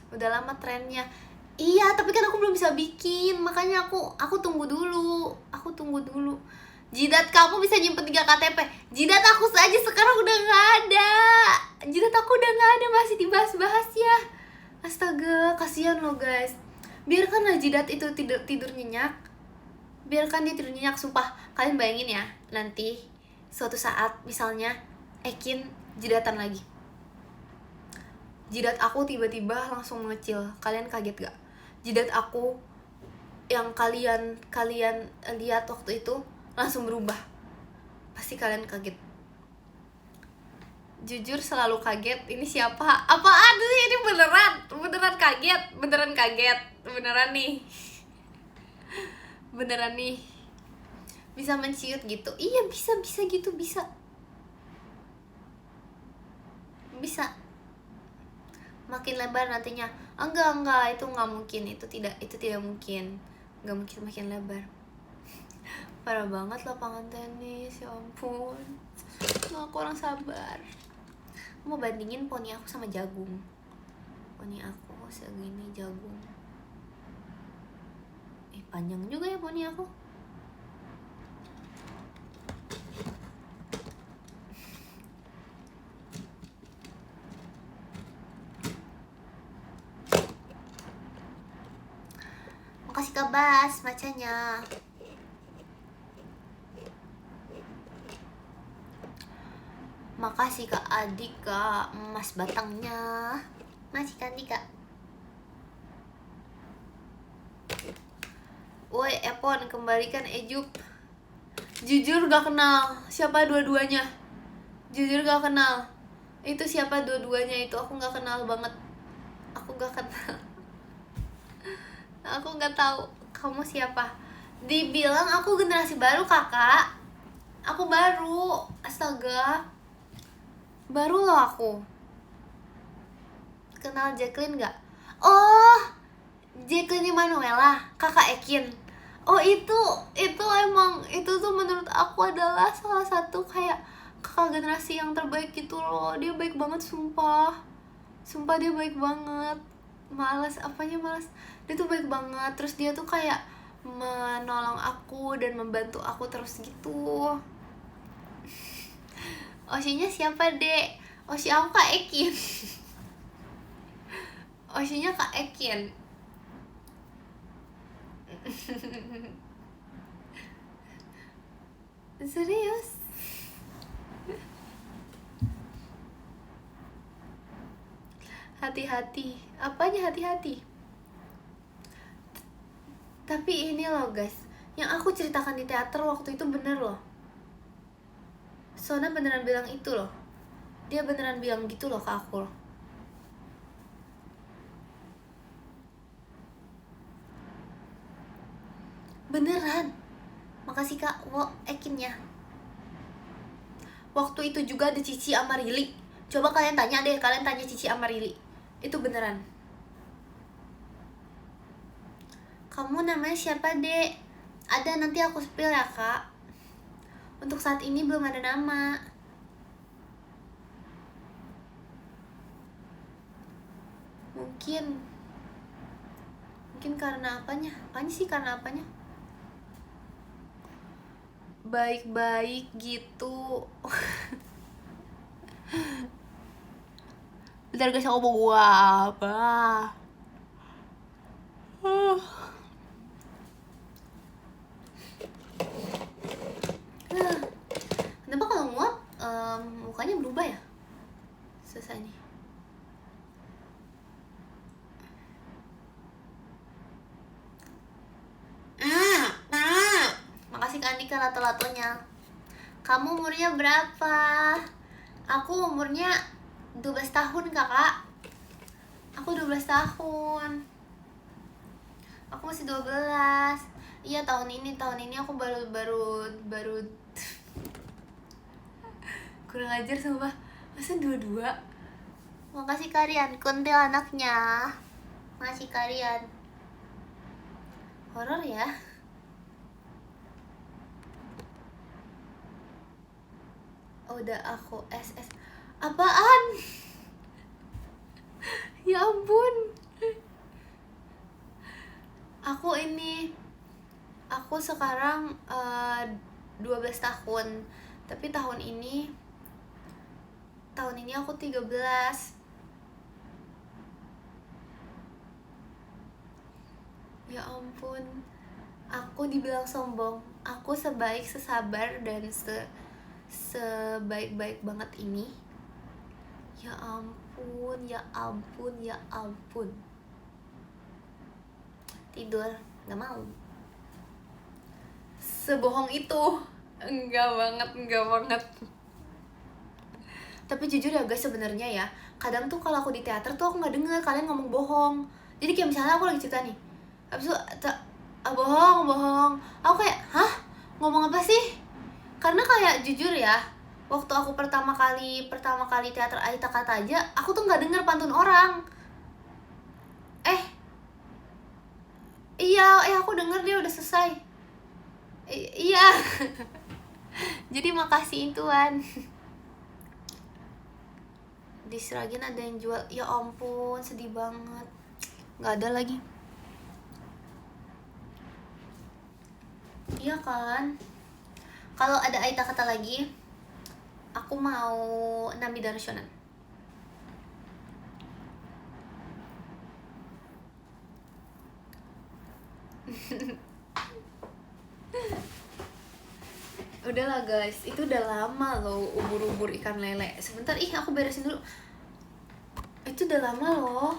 Speaker 1: Udah lama trennya. Iya, tapi kan aku belum bisa bikin, makanya aku tunggu dulu. Jidat kamu bisa nyimpen 3 KTP. Jidat aku saja sekarang udah nggak ada. Masih dibahas-bahas ya. Astaga, kasihan loh guys. Biarkanlah jidat itu tidur nyenyak. Biarkan dia tidur nyenyak, sumpah. Kalian bayangin ya, nanti suatu saat misalnya Ekin jidatan lagi. Jidat aku tiba-tiba langsung mengecil. Kalian kaget gak? Jidat aku yang kalian lihat waktu itu langsung berubah. Pasti kalian kaget. Jujur selalu kaget. Ini siapa? Apaan sih ini? Beneran kaget. Beneran nih. Bisa menciut gitu. Iya, bisa gitu, bisa. Makin lebar nantinya. Enggak, itu nggak mungkin. Itu tidak mungkin. Nggak mungkin makin lebar. Parah banget lapangan tenis, ya ampun. Aku orang sabar. Mau bandingin poni aku sama jagung. Poni aku segini jagung. Panjang juga ya poni aku. Makasih Kak Bas bacanya. Makasih Kak Adika, emas batangnya. Masih Kak Adika. Woi Epon, kembalikan Ejup. Jujur gak kenal siapa dua-duanya. Jujur gak kenal. Itu siapa dua-duanya itu, aku gak kenal banget. Aku gak kenal. Aku gak tahu kamu siapa. Dibilang aku generasi baru kakak. Aku baru, astaga. Baru loh aku. Kenal Jacqueline gak? Oh, Jacqueline Manuela, kakak Ekin. Oh itu emang itu tuh menurut aku adalah salah satu kayak kakak generasi yang terbaik gitu loh. Dia baik banget sumpah. Sumpah dia baik banget. Malas dia tuh baik banget. Terus dia tuh kayak menolong aku dan membantu aku terus gitu. Oshinya siapa dek? Oshi aku Kak Ekin. Oshinya Kak Ekin. Serius? Hati-hati. Apanya hati-hati? Tapi ini loh guys, yang aku ceritakan di teater waktu itu bener loh. Sona beneran bilang itu loh. Dia beneran bilang gitu loh ke aku loh. Beneran. Makasih Kak Ekinnya. Waktu itu juga ada Cici sama Rili. Coba kalian tanya Cici sama Rili. Itu beneran. Kamu namanya siapa dek? Ada, nanti aku spill ya kak. Untuk saat ini belum ada nama. Mungkin karena apanya? Apanya sih karena apanya? Baik-baik gitu. Bentar guys, aku mau gua apa? Kenapa kalau nguap mukanya berubah ya? Selesai nih. Makasih Kak Andika lato-latonya. Kamu umurnya berapa? Aku umurnya 12 tahun kakak. Aku 12 tahun. Aku masih 12. Iya tahun ini aku baru kurang ajar sumpah. Masa 22? Makasih kalian, kuntil anaknya. Makasih kalian. Horor ya. Udah aku SS. Apaan? Ya ampun. Aku sekarang 12 tahun. Tapi tahun ini aku 13. Ya ampun. Aku dibilang sombong. Aku sebaik, sesabar, dan sebaik-baik banget ini. Ya ampun, ya ampun, ya ampun. Tidur, gak mau. Sebohong itu. Enggak banget. Tapi jujur ya guys, sebenarnya ya, kadang tuh kalau aku di teater tuh aku nggak denger kalian ngomong bohong. Jadi kayak misalnya aku lagi cerita nih, abis itu bohong. Aku kayak, hah? Ngomong apa sih? Karena kayak jujur ya, waktu aku pertama kali teater Aita Kata aja, aku tuh nggak denger pantun orang. Iya, aku denger dia udah selesai. Iya. Jadi makasih Tuan. Di Sragen ada yang jual. Ya ampun, sedih banget. Nggak ada lagi. Iya kan? Kalau ada Aita Kata lagi, aku mau Nami Darshonan. Udahlah guys, itu udah lama loh ubur-ubur ikan lele. Sebentar, aku beresin dulu. Itu udah lama loh.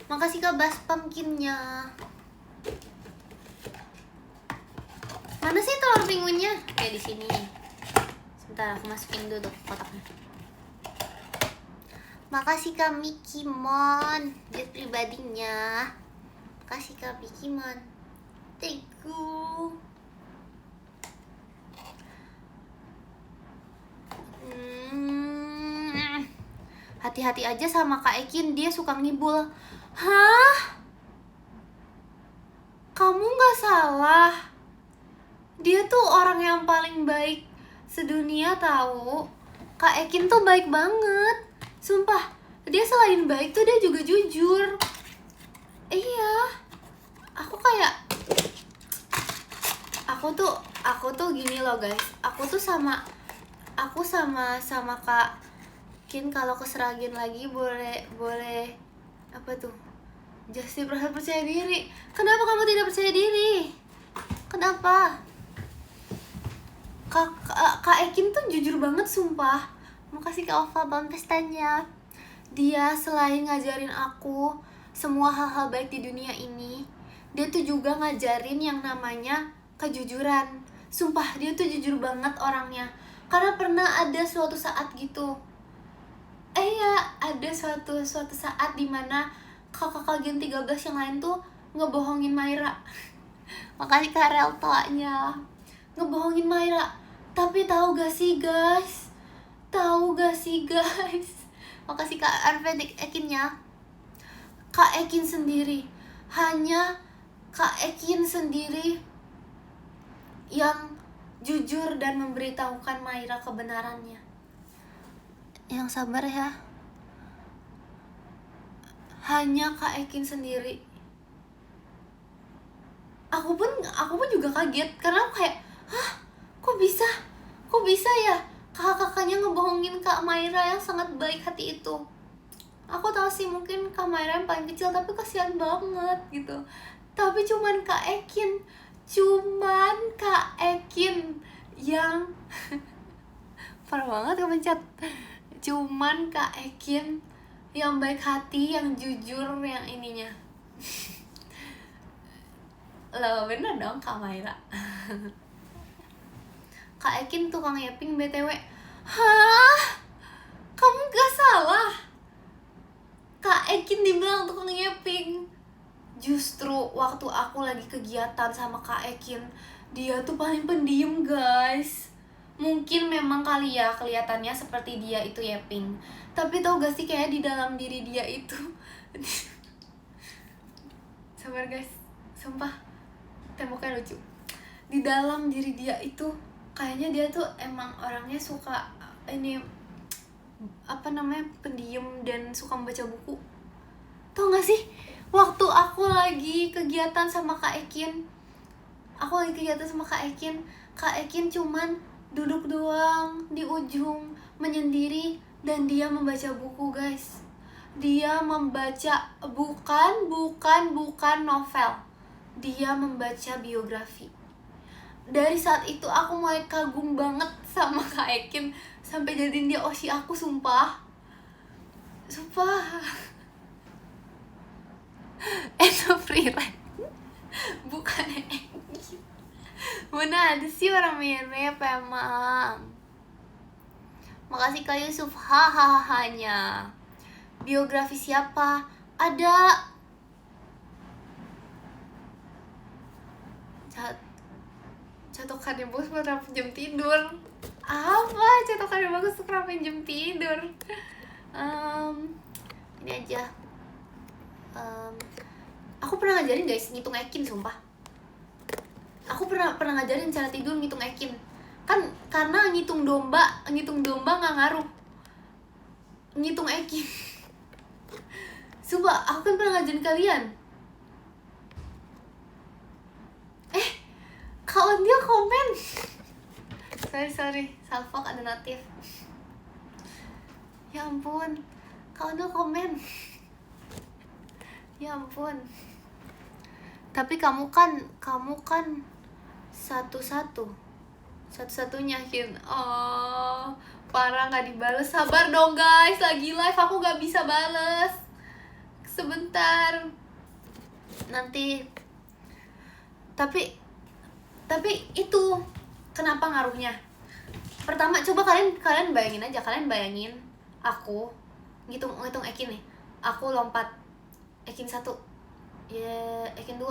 Speaker 1: Makasih Kak Bas pumpkinnya. Mana sih telur pinguinnya? Kayak di sini. Sebentar, aku masukin dulu kotaknya. Makasih Kak Mickey Mon, dia pribadinya. Makasih Kak Mickey Mon. Thank you. Hati-hati aja sama Kak Ekin, dia suka ngibul. Hah? Kamu gak salah. Dia tuh orang yang paling baik sedunia tahu. Kak Ekin tuh baik banget. Sumpah, dia selain baik tuh dia juga jujur. Iya. Aku tuh gini loh guys. Aku sama Kak Kin kalau ke Seragen lagi boleh apa tuh? Just percaya diri. Kenapa kamu tidak percaya diri? Kenapa? Kak Ekin tuh jujur banget sumpah. Makasih Kak Ova bang pestanya. Dia selain ngajarin aku semua hal-hal baik di dunia ini, dia tuh juga ngajarin yang namanya kejujuran. Sumpah dia tuh jujur banget orangnya. Karena pernah ada suatu saat gitu. Ada suatu saat dimana kakak Gen 13 yang lain tuh ngebohongin Myra. Makasih Kak Reltonya. Ngebohongin Myra. Tapi tahu gak sih guys? Makasih Kak Arvedik Ekinnya. Kak Ekin sendiri, hanya Kak Ekin sendiri yang jujur dan memberitahukan Myra kebenarannya. Yang sabar ya. Hanya Kak Ekin sendiri. Aku pun juga kaget karena aku kayak, hah? Kok bisa ya kakak-kakaknya ngebohongin Kak Myra yang sangat baik hati itu. Aku tahu sih mungkin Kak Myra yang paling kecil, tapi kasihan banget gitu. Tapi cuman Kak Ekin yang parah banget kepencet. Cuman Kak Ekin yang baik hati, yang jujur, yang ininya. Loh bener dong Kak Myra. Kak Ekin tukang yaping BTW. Hah? Kamu gak salah. Kak Ekin dibilang tukang yaping. Justru waktu aku lagi kegiatan sama Kak Ekin, dia tuh paling pendiam guys. Mungkin memang kali ya kelihatannya seperti dia itu yaping, tapi tau gak sih kayak di dalam diri dia itu sabar guys, sumpah temboknya lucu. Di dalam diri dia itu kayaknya dia tuh emang orangnya suka ini pendiam dan suka membaca buku. Tau gak sih waktu aku lagi kegiatan sama Kak Ekin, Kak Ekin cuman duduk doang di ujung menyendiri dan dia membaca buku guys. Dia membaca bukan novel. Dia membaca biografi. Dari saat itu aku mulai kagum banget sama Kak Ekin sampai jadiin dia oshi aku, sumpah. Itu free ride. Bukan mana ada sih orang mirip emang. Makasih Kak Yusuf hahaha. Biografi siapa? Ada catokannya bagus buat jam tidur. Apa catokannya bagus tuh kenapa jam tidur? Ini aja. Aku pernah ngajarin guys ngitung Ekin, sumpah. Aku pernah ngajarin cara tidur ngitung Ekin. Kan karena ngitung domba nggak ngaruh. Ngitung Ekin. Sumpah, aku kan pernah ngajarin kalian. Kawan dia komen. Sorry, Salfok ada notif. Ya ampun, kawan dia komen. Ya ampun. Tapi kamu kan satu Satu-satunya Kin. Oh, parah nggak dibales. Sabar dong guys, lagi live aku nggak bisa bales. Sebentar. Nanti. Tapi itu kenapa ngaruhnya? Pertama, coba kalian bayangin aku ngitung Ekin nih. Aku lompat Ekin 1, ya Ekin 2,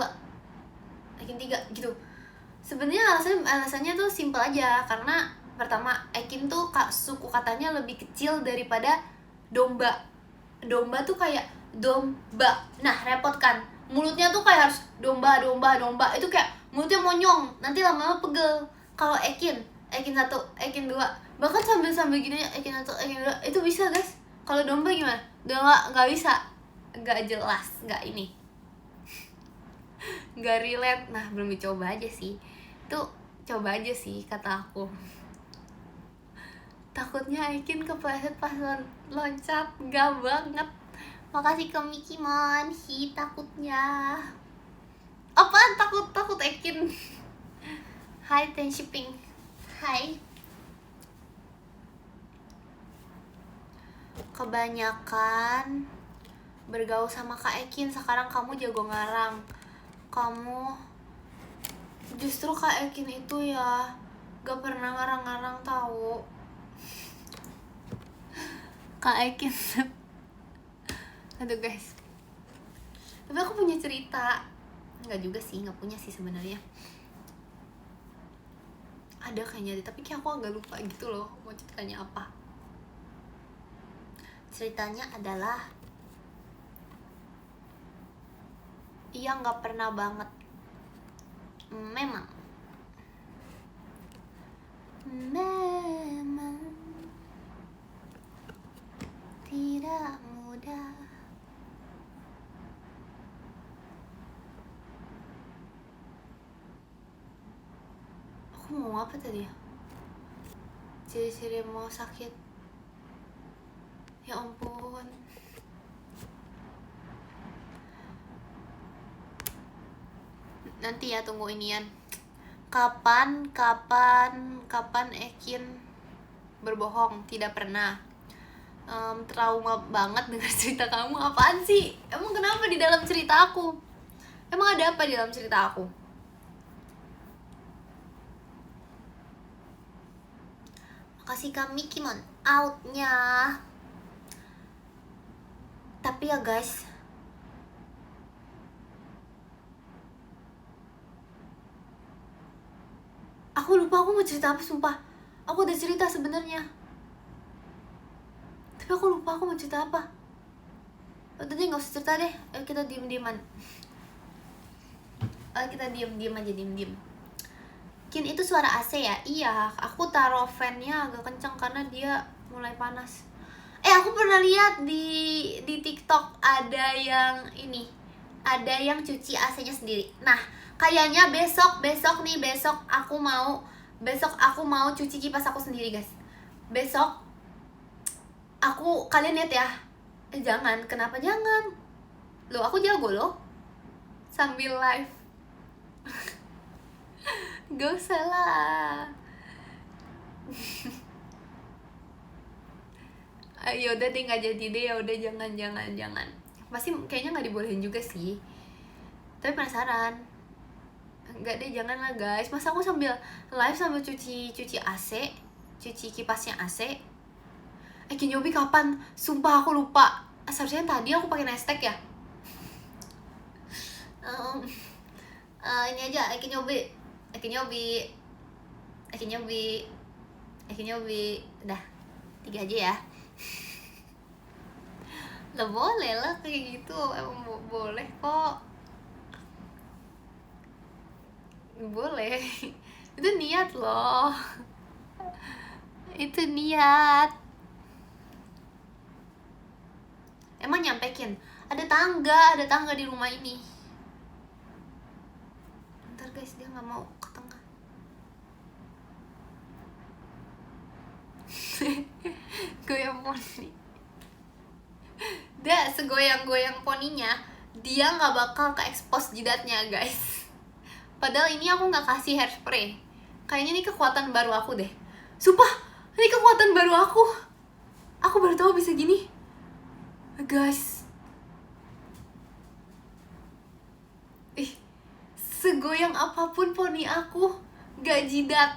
Speaker 1: Ekin 3 gitu. Sebenarnya alasannya tuh simpel aja, karena pertama Ekin tuh suku katanya lebih kecil daripada domba. Domba tuh kayak domba. Nah, repot kan? Mulutnya tuh kayak harus domba. Itu kayak mulutnya monyong, nanti lama-lama pegel. Kalau Ekin 1, Ekin 2, bahkan sambil gini Ekin 1, Ekin 2 itu bisa, guys. Kalau domba gimana? Domba nggak bisa. Nggak jelas, nggak ini. Nggak relate. Nah, belum dicoba aja sih. Itu coba aja sih kata aku. Takutnya Ekin kepleset pas loncat. Nggak banget. Makasih ke Mickey Mon sih takutnya. Apaan takut Ekin? Hai Ten Shipping. Hai. Kebanyakan bergaul sama Kak Ekin, sekarang kamu jago ngarang. Kamu justru Kak Ekin itu ya gak pernah ngarang-ngarang tahu. Kak Ekin. Aduh guys. Tapi aku punya cerita. Enggak juga sih, nggak punya sih sebenarnya. Ada kayaknya, tapi kayak aku agak lupa gitu loh mau ceritanya apa. Ceritanya adalah iya nggak pernah banget. Memang tidak mudah. Aku mau apa tadi ya? Ciri-ciri mau sakit. Ya ampun. Nanti ya, tunggu inian. Kapan Ekin berbohong? Tidak pernah. Trauma banget dengar cerita kamu. Apaan sih? Emang kenapa di dalam cerita aku? Emang ada apa di dalam cerita aku? Makasih kami Kimon outnya. Tapi ya guys, aku lupa aku mau cerita apa, sumpah. Aku udah cerita sebenarnya, tapi aku lupa aku mau cerita apa. Udah deh, nggak usah cerita deh. Kita diem-dieman. Kita diem-diem aja, diem-diem. Kin, itu suara AC ya? Iya, aku taruh fan-nya agak kencang karena dia mulai panas. Aku pernah lihat di TikTok ada yang ini, ada yang cuci AC-nya sendiri. Nah, kayaknya besok aku mau cuci kipas aku sendiri, guys. Besok kalian lihat ya. Jangan, kenapa jangan? Loh, aku jago loh sambil live. Gak usah lah. Yaudah deh, nggak jadi deh. Yaudah, jangan. Pasti kayaknya nggak dibolehin juga sih. Tapi penasaran. Nggak deh, jangan lah guys. Masa aku sambil live sambil cuci AC, cuci kipasnya AC. Kinyobi kapan? Sumpah aku lupa. Seharusnya tadi aku pakai Nestek ya. Ini aja Kinyobi. Udah 3 aja ya. Lah boleh lah kayak gitu, emang boleh kok. Boleh. Itu niat loh. Itu niat. Emang nyampekin ada tangga di rumah ini. Ntar guys, dia nggak mau ke tengah. Goyang poni. Dia segoyang-goyang poninya, dia nggak bakal ke expose jidatnya guys. Padahal ini aku nggak kasih hairspray Kayaknya ini kekuatan baru aku deh. Sumpah, ini kekuatan baru aku. Aku baru tahu bisa gini. Guys. Ih, segoyang apapun poni aku gak jidat.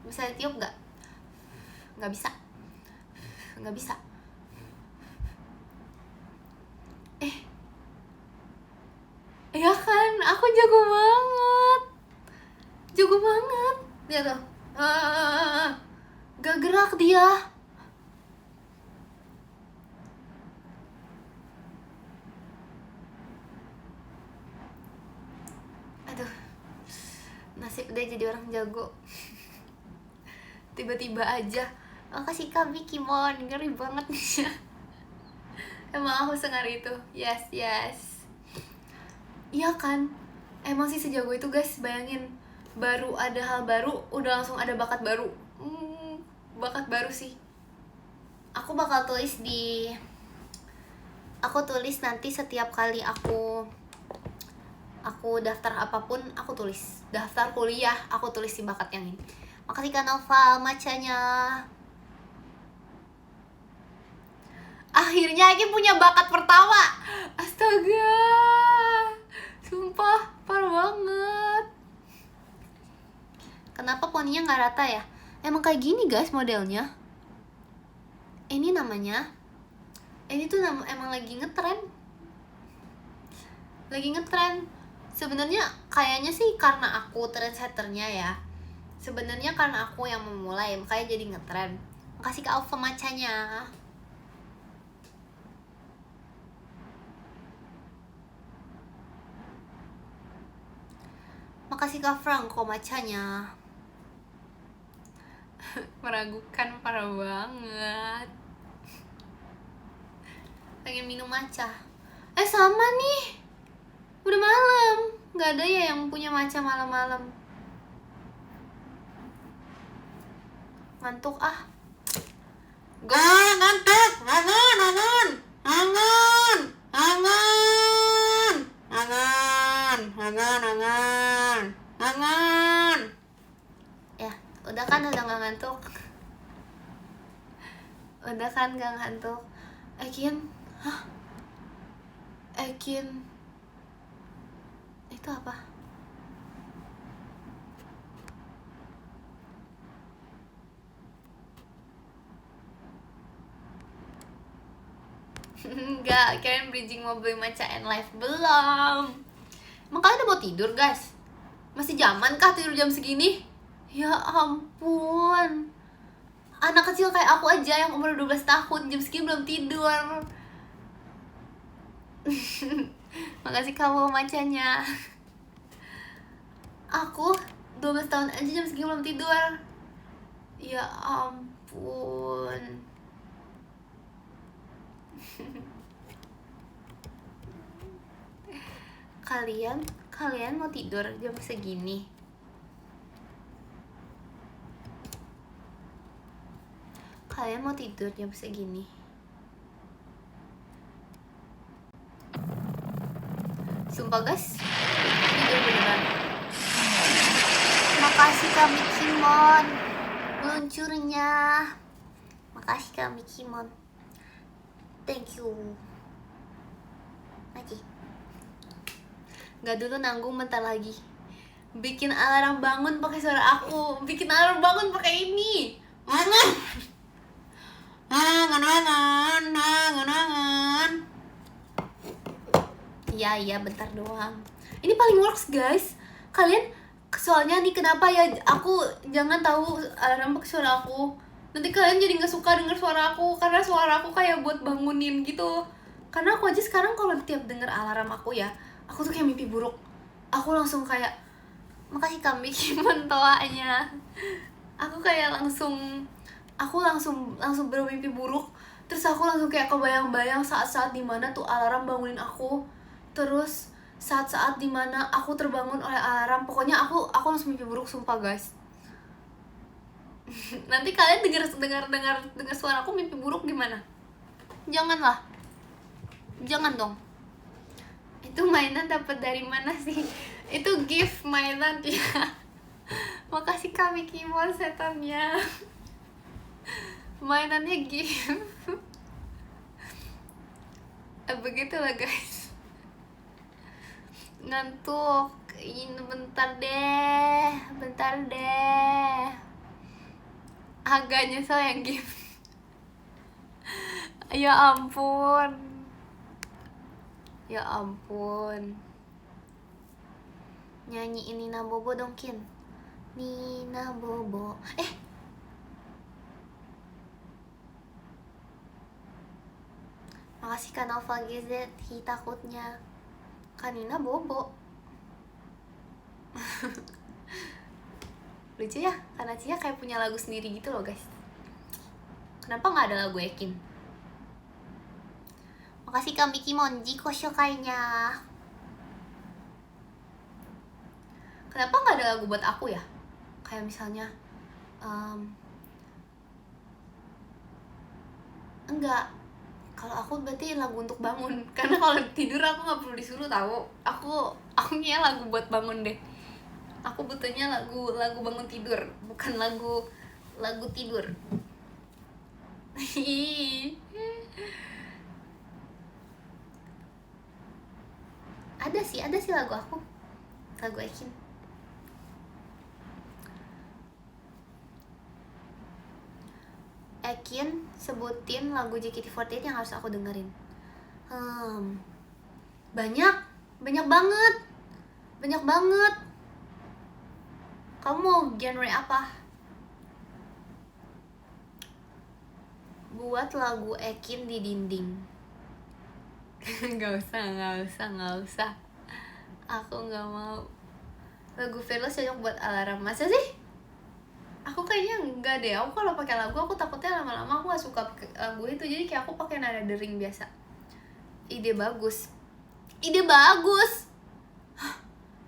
Speaker 1: Bisa ditiup gak? Gak bisa. Gak bisa. Ya kan, aku jago banget. Jago banget. Dia tuh. Gak gerak dia. Aduh. Nasib dia jadi orang jago. Tiba-tiba aja. Makasih kami Kimon, ngeri banget nih. Emang aku sengaja itu. Yes, yes. Iya kan, emang sih sejago itu guys. Bayangin, baru ada hal baru udah langsung ada bakat baru. Bakat baru sih. Aku bakal tulis nanti setiap kali aku daftar apapun, aku tulis. Daftar kuliah, aku tulis si bakat yang ini. Makasih Kak Nova macanya. Akhirnya Aki punya bakat pertama. Astaga, sumpah parah banget. Kenapa poninya nggak rata ya? Emang kayak gini guys modelnya. Ini namanya, emang lagi ngetren. Sebenarnya kayaknya sih karena aku trendsetternya ya. Sebenarnya karena aku yang memulai, makanya jadi ngetren. Makasih Kak Alfa macanya. Makasih Kak Franco macanya. Meragukan parah banget. Pengen minum matcha. Sama nih. Udah malam. Gak ada ya yang punya matcha malam-malam. Ngantuk ah. Ngantuk. Angan. Ya, udah kan udah gak ngantuk. Udah kan gak ngantuk. Ekin. Itu apa? Enggak, kalian bridging mau beli matcha and life belum? Emang kalian udah mau tidur guys? Masih zaman kah tidur jam segini? Ya ampun. Anak kecil kayak aku aja yang umur 12 tahun jam segini belum tidur. Makasih kamu macanya. Aku 12 tahun aja jam segini belum tidur. Ya ampun. Kalian mau tidur jam segini? Kalian mau tidur jam segini? Sumpah guys, tidur beneran. Makasih kami Kimon meluncurnya. Makasih kami Kimon. Thank you. Lagi. Gak dulu nanggung bentar lagi. Bikin alarm bangun pakai suara aku. Bikin alarm bangun pakai ini. Angan. Iya bentar doang. Ini paling works guys. Kalian soalnya nih kenapa ya aku jangan tahu alarm pakai suara aku. Nanti kalian jadi nggak suka denger suara aku karena suara aku kayak buat bangunin gitu. Karena aku aja sekarang kalau tiap denger alarm aku ya, aku tuh kayak mimpi buruk. Aku langsung kayak makasih kami Kimon toanya. Aku kayak langsung bermimpi buruk. Terus aku langsung kayak kebayang-bayang saat-saat dimana tuh alarm bangunin aku. Terus saat-saat dimana aku terbangun oleh alarm. Pokoknya aku langsung mimpi buruk sumpah guys. Nanti kalian dengar suara aku mimpi buruk gimana? Janganlah. Jangan dong. Itu mainan dapat dari mana sih? Itu gift mainan ya. Makasih Kak Mikimon setannya. Mainannya game. Begitulah guys. Ngantuk. Ini bentar deh. Agak nyesel yang game. Ya ampun. Nyanyiin Nina Bobo dong Kin. Nina Bobo. Makasih Kak Nova GZ. Takutnya Kak Nina Bobo. Lucu ya, karena Cia kayak punya lagu sendiri gitu loh guys. Kenapa nggak ada lagu Ekin? Makasih Kak Miki Monji kosokainya. Kenapa nggak ada lagu buat aku ya? Kayak misalnya enggak. Kalau aku berarti lagu untuk bangun. Karena kalau tidur aku nggak perlu disuruh tahu. Aku nya lagu buat bangun deh. Aku butuhnya lagu bangun tidur, bukan lagu tidur. Ada sih lagu aku, lagu Ekin. Ekin, sebutin lagu JKT48 yang harus aku dengerin. Banyak banget. Kamu mau genre apa? Buat lagu Ekin di dinding. Gak usah. Aku gak mau. Lagu Fearless cocok buat alarm. Masa sih? Aku kayaknya enggak deh. Aku kalau pakai lagu aku takutnya lama-lama aku gak suka lagu itu. Jadi kayak aku pakai nada dering biasa. Ide bagus. Hah?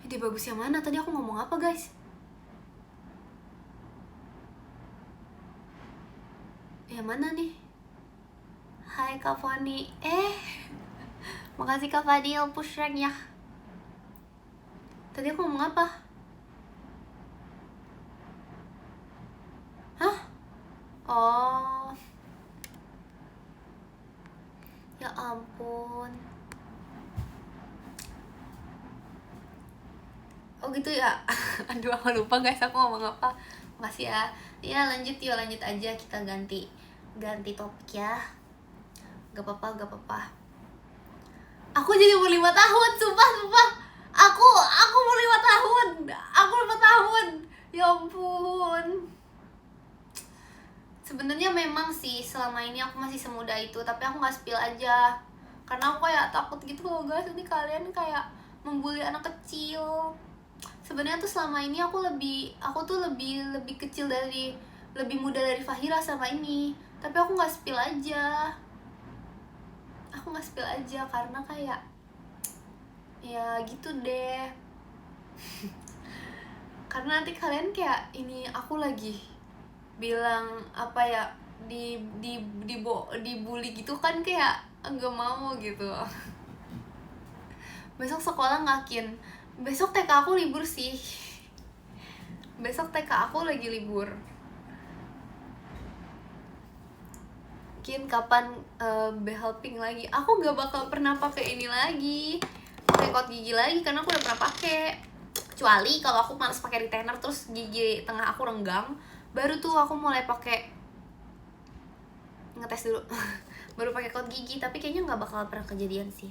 Speaker 1: Ide bagus yang mana? Tadi aku ngomong apa guys? Yang mana nih? Hai Kak Fani. Makasih Kak Fadil push rank ya. Tadi aku ngomong apa? Hah? Oh. Ya ampun. Oh gitu ya. Aduh aku lupa guys aku ngomong apa. Makasih ya. Ya lanjut aja, kita ganti topik ya. Gak apa-apa. Aku jadi umur 5 tahun, sumpah. Aku umur 5 tahun. Ya ampun. Sebenarnya memang sih selama ini aku masih semuda itu, tapi aku nggak spill aja. Karena aku kayak takut gitu loh guys, nanti kalian kayak membuli anak kecil. Sebenarnya tuh selama ini aku tuh lebih kecil lebih muda dari Fahira selama ini, tapi aku nggak spill aja. Karena kayak ya gitu deh. Karena nanti kalian kayak ini aku lagi bilang apa ya, dibully gitu kan, kayak nggak mau gitu. Besok sekolah ngakin. Besok TK aku libur sih. Besok TK aku lagi libur. Kin kapan behelping lagi? Aku gak bakal pernah pakai ini lagi, pakai kot gigi lagi, karena aku udah pernah pakai. Kecuali kalau aku malas pakai retainer terus gigi tengah aku renggang, baru tuh aku mulai pakai, ngetes dulu. Baru pakai kot gigi, tapi kayaknya nggak bakal pernah kejadian sih.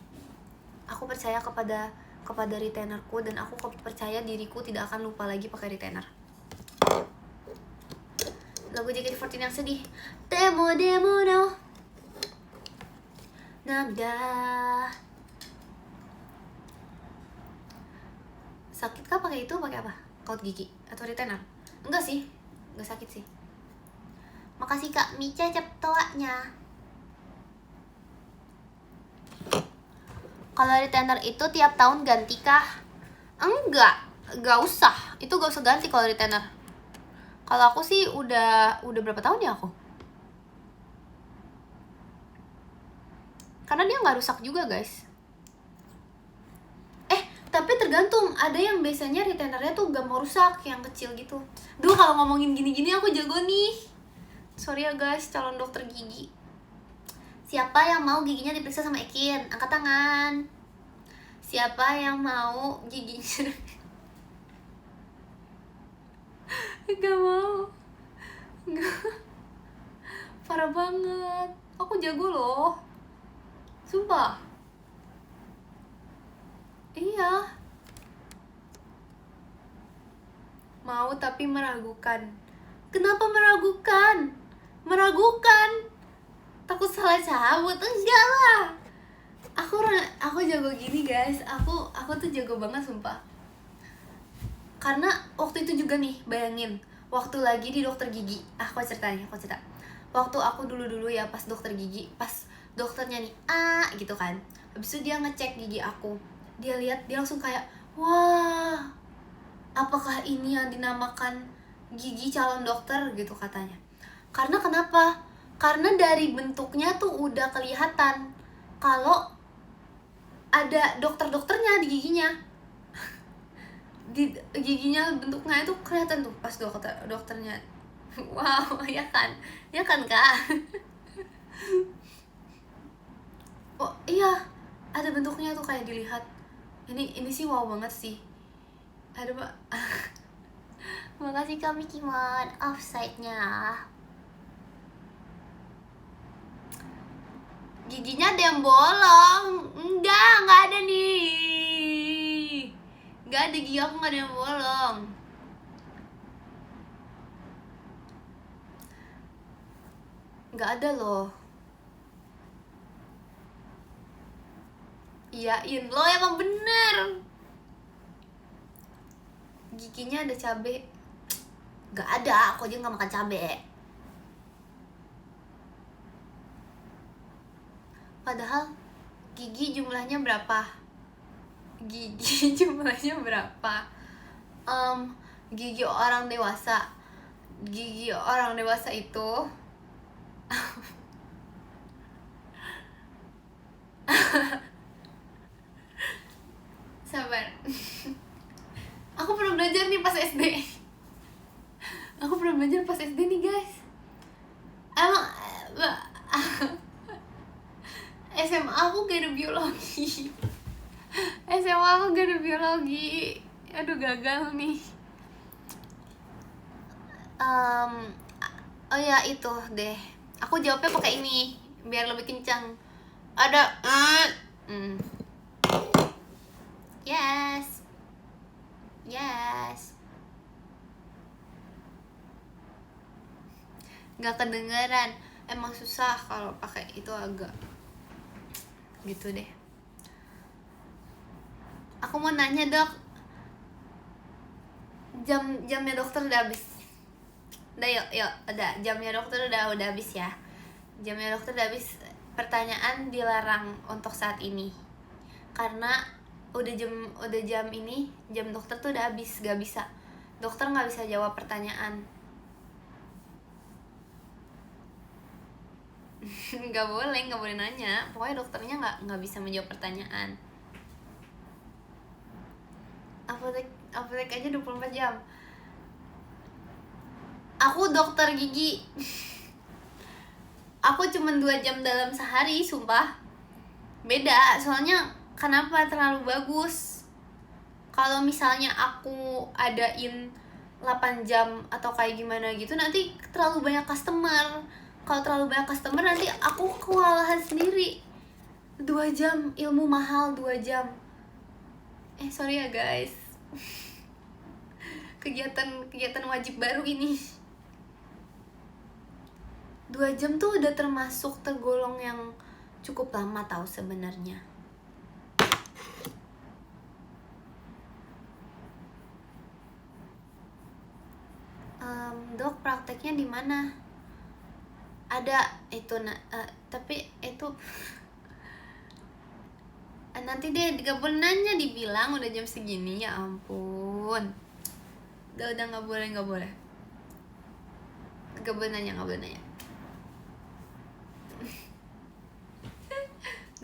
Speaker 1: Aku percaya kepada retainerku, dan aku percaya diriku tidak akan lupa lagi pakai retainer. Lagu JKT48 yang sedih. Demo no nada. Sakit kah pakai itu? Pakai apa? Kaut gigi atau retainer? Enggak sih, enggak sakit sih. Makasih Kak Mica Ceptoanya. Kalau retainer itu tiap tahun ganti kah? Enggak usah. Itu gak usah ganti kalau retainer. Kalau aku sih udah berapa tahun ya aku? Karena dia nggak rusak juga guys. Tapi tergantung, ada yang biasanya retainernya tuh gak mau rusak, yang kecil gitu. Duh, kalau ngomongin gini-gini aku jago nih. Sorry ya guys, calon dokter gigi. Siapa yang mau giginya diperiksa sama Ekin? Angkat tangan. Siapa yang mau giginya? Gak mau. Gak. Parah banget. Aku jago loh. Sumpah. Iya. Mau tapi meragukan. Kenapa meragukan? Meragukan. Takut salah cabut? Enggak lah. Aku jago gini guys. Aku tuh jago banget sumpah. Karena waktu itu juga nih, bayangin, waktu lagi di dokter gigi. Aku cerita. Waktu aku dulu ya pas dokter gigi, pas dokternya nih gitu kan. Habis itu dia ngecek gigi aku. Dia lihat, dia langsung kayak, wah, apakah ini yang dinamakan gigi calon dokter gitu katanya. Karena kenapa? Karena dari bentuknya tuh udah kelihatan kalau ada dokternya di giginya. Di giginya bentuknya itu kelihatan tuh pas dokternya. Wow, ya kan kak. Oh iya, ada bentuknya tuh kayak dilihat. Ini sih wow banget sih. Ada mbak. Makasih kami Kimon, offside-nya. Giginya ada yang bolong. Enggak ada nih. Enggak ada, gigi aku enggak ada yang bolong. Enggak ada loh. Iyain lo emang bener. Giginya ada cabe. Gak ada, aku aja gak makan cabe. Padahal gigi jumlahnya berapa? Gigi jumlahnya berapa? Gigi orang dewasa. Gigi orang dewasa itu sabar. Aku pernah belajar nih pas SD. Aku pernah belajar pas SD nih guys. Emang SMA aku gak ada biologi. SMA aku gak ada biologi. Aduh gagal nih. Oh ya itu deh. Aku jawabnya pakai ini biar lebih kencang. Ada Yes. Gak kedengeran. Emang susah kalau pakai itu agak gitu deh. Aku mau nanya dok, jamnya dokter udah habis. Udah yuk, udah jamnya dokter udah habis ya. Jamnya dokter udah habis. Pertanyaan dilarang untuk saat ini karena udah jam ini, jam dokter tuh udah habis, gak bisa. Dokter nggak bisa jawab pertanyaan. nggak boleh nanya. Pokoknya dokternya nggak bisa menjawab pertanyaan. Apotek aja 24 jam. Aku dokter gigi. Aku cuma 2 jam dalam sehari, sumpah. Beda, soalnya kenapa terlalu bagus. Kalau misalnya aku adain 8 jam atau kayak gimana gitu, nanti terlalu banyak customer. Kalau terlalu banyak customer nanti aku kewalahan sendiri. 2 jam, ilmu mahal 2 jam. Sorry ya guys. Kegiatan wajib baru ini. 2 jam tuh udah termasuk tergolong yang cukup lama tahu sebenarnya. Dok, prakteknya di mana? Ada itu tapi itu nanti deh gak boleh nanya, dibilang udah jam segini. Ya ampun, udah nggak boleh nggak boleh nanya.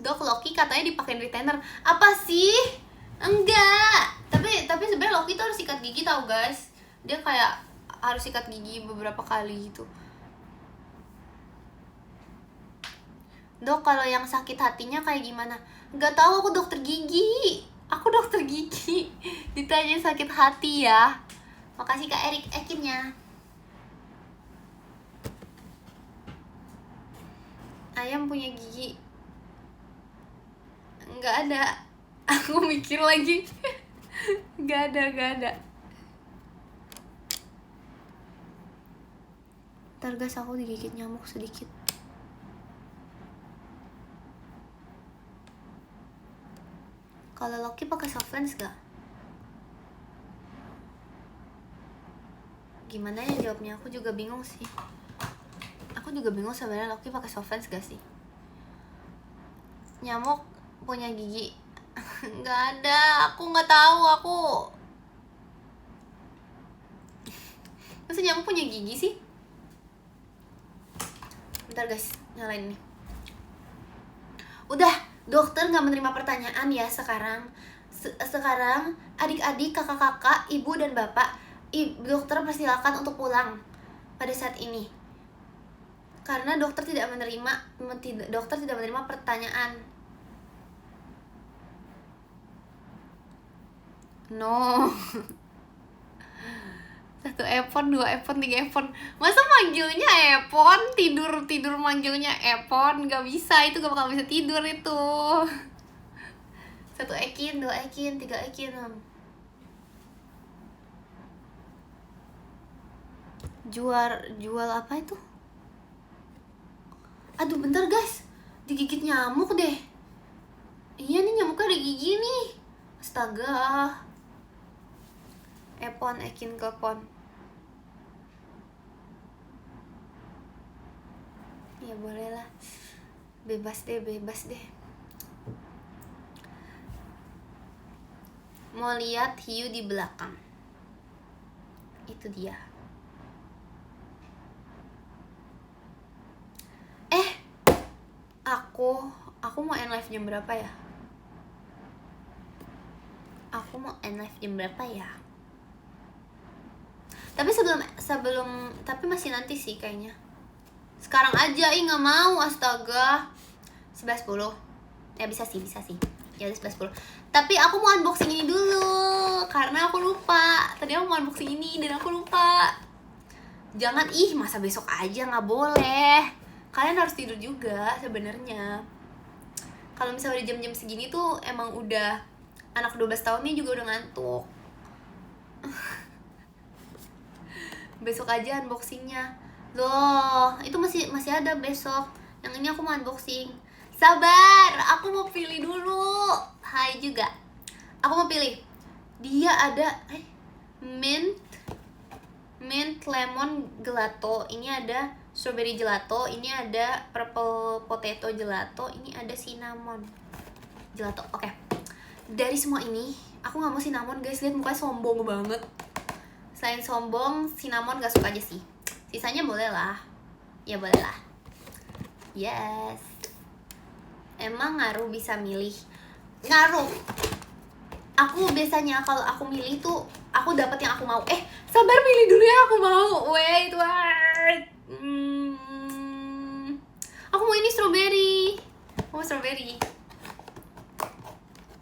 Speaker 1: Dok, Loki katanya dipakein retainer. Apa sih? Enggak, tapi sebenarnya Loki tuh harus sikat gigi tau guys. Dia kayak harus sikat gigi beberapa kali gitu. Dok, kalau yang sakit hatinya kayak gimana? Nggak tahu, aku dokter gigi. Aku dokter gigi. Ditanya sakit hati ya. Makasih Kak Erik Ekinnya. Ayam punya gigi? Nggak ada. Aku mikir lagi. Nggak ada. Ntar guys, aku digigit nyamuk sedikit. Kalau Loki pakai soft lens gak? Gimana ya jawabnya? Aku juga bingung sih. Aku juga bingung sebenarnya Loki pakai soft lens gak sih? Nyamuk punya gigi? Nggak ada. Aku nggak tahu. Masa nyamuk punya gigi sih? Bentar guys, nyalain nih. Udah. Dokter nggak menerima pertanyaan ya sekarang. Sekarang adik-adik, kakak-kakak, ibu dan bapak, dokter persilakan untuk pulang pada saat ini. Karena dokter tidak menerima pertanyaan. No. 1 iPhone, 2 iPhone, 3 iPhone. Masa manggilnya iPhone, tidur manggilnya iPhone? Gak bisa, itu gak bakal bisa tidur itu. 1 Ekin, 2 Ekin, 3 Ekin. Jual apa itu? Aduh bentar guys, digigit nyamuk deh. Iya nih, nyamuknya ada gigi nih. Astaga. Epon, Ekin telepon. Ya boleh lah. Bebas deh. Mau lihat hiu di belakang. Itu dia. Aku mau end live jam berapa ya? Tapi tapi masih nanti sih kayaknya. Sekarang aja, nggak mau, astaga. 11.10. Ya bisa sih. Ya udah 11.10. Tapi aku mau unboxing ini dulu karena aku lupa. Tadi aku mau unboxing ini dan aku lupa. Jangan masa besok aja, nggak boleh. Kalian harus tidur juga sebenarnya. Kalau misalnya udah jam-jam segini tuh emang udah anak 12 tahun nih juga udah ngantuk. Besok aja unboxingnya. Loh, itu masih ada besok. Yang ini aku mau unboxing. Sabar, aku mau pilih dulu. Hai juga. Aku mau pilih. Dia ada mint lemon gelato. Ini ada strawberry gelato, ini ada purple potato gelato, ini ada cinnamon gelato. Oke. Dari semua ini, aku nggak mau cinnamon guys. Lihat mukanya sombong banget. Selain sombong, cinnamon gak suka aja sih. Sisanya boleh lah. Ya boleh lah. Yes. Emang ngaruh bisa milih? Ngaruh. Aku biasanya kalau aku milih tuh aku dapat yang aku mau. Sabar, pilih dulu yang aku mau. Wait. Aku mau ini strawberry. Aku mau strawberry.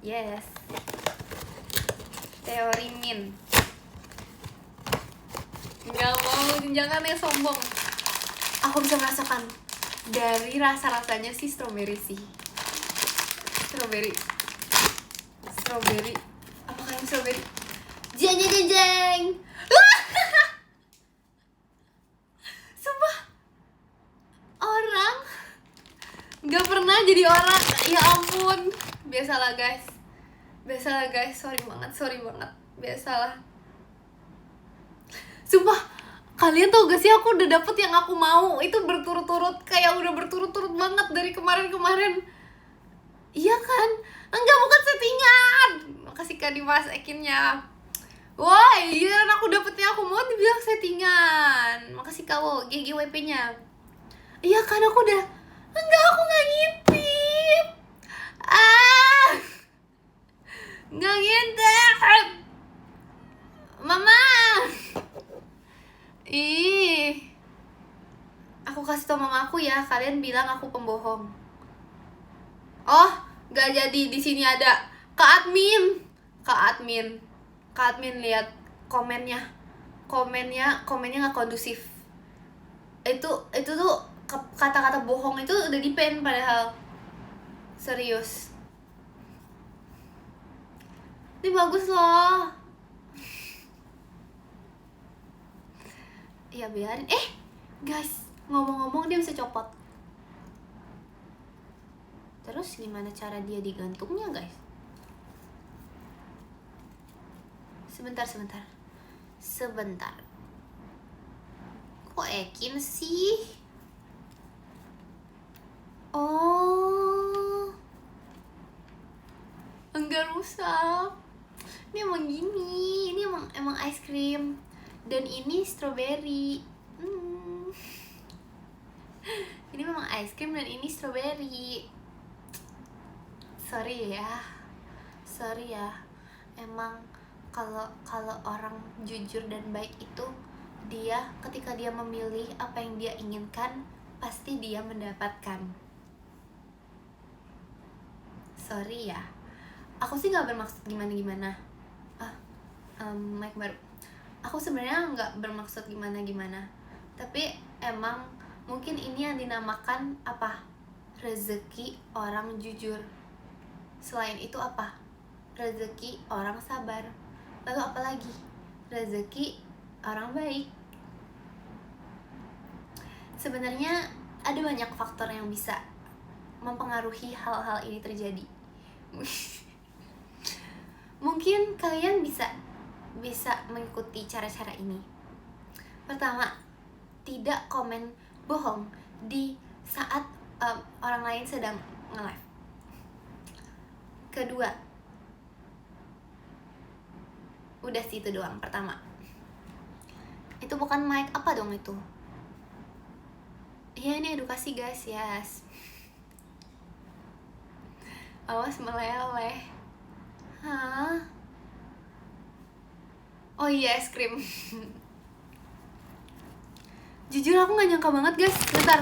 Speaker 1: Yes. Teori mint. Nggak mau, jangan yang sombong. Aku bisa merasakan dari rasa-rasanya sih strawberry sih. Strawberry. Apakah yang strawberry? Jeng. Sumpah. Orang nggak pernah jadi orang. Ya ampun. Biasalah guys. Sorry banget. Biasalah. Sumpah, kalian tau gak sih aku udah dapet yang aku mau. Itu berturut-turut, kayak udah berturut-turut banget dari kemarin. Iya kan? Enggak, bukan settingan. Makasih Kak Dimas Ekinnya. Wah, iya aku dapet yang aku mau dibilang settingan. Makasih Kak Wo, GGWP nya. Iya kan, aku udah. Enggak, aku gak ngintip. Nggak gitu. Mama. Ih. Aku kasih tau mama aku ya, kalian bilang aku pembohong. Oh, nggak jadi. Di sini ada Kak Admin. Kak Admin lihat komennya nggak kondusif. Itu tuh kata-kata bohong itu udah di-ban padahal. Serius. Ini bagus loh. Ya biarin. Guys, ngomong-ngomong dia bisa copot. Terus gimana cara dia digantungnya, guys? Sebentar. Kok Ekin sih? Oh, enggak rusak. Ini emang gini. Ini emang ice cream. Dan ini strawberry. Ini memang ice cream dan ini strawberry. Sorry ya. Emang kalau orang jujur dan baik itu, dia ketika dia memilih apa yang dia inginkan, pasti dia mendapatkan. Sorry ya. Aku sih nggak bermaksud gimana. Mic baru. Aku sebenarnya nggak bermaksud gimana. Tapi emang mungkin ini yang dinamakan apa? Rezeki orang jujur. Selain itu apa? Rezeki orang sabar. Lalu apa lagi? Rezeki orang baik. Sebenarnya ada banyak faktor yang bisa mempengaruhi hal-hal ini terjadi. Mungkin kalian bisa mengikuti cara-cara ini. Pertama, tidak komen bohong di saat orang lain sedang nge-live. Kedua, udah sih itu doang. Pertama, itu bukan mic, apa dong itu? Ya ini edukasi guys, yes. Awas meleleh. Hah? Oh iya, es krim. Jujur aku gak nyangka banget guys. Bentar,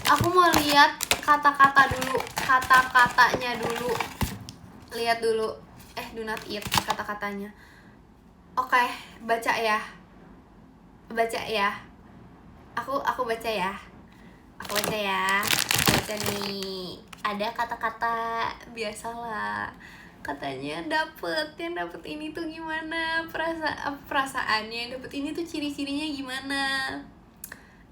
Speaker 1: aku mau lihat kata-katanya dulu. Lihat dulu. Do not eat kata-katanya. Oke, baca ya. Aku baca ya. Baca nih. Ada kata-kata biasalah. Katanya yang dapet ini tuh gimana, perasaannya, yang dapet ini tuh ciri-cirinya gimana.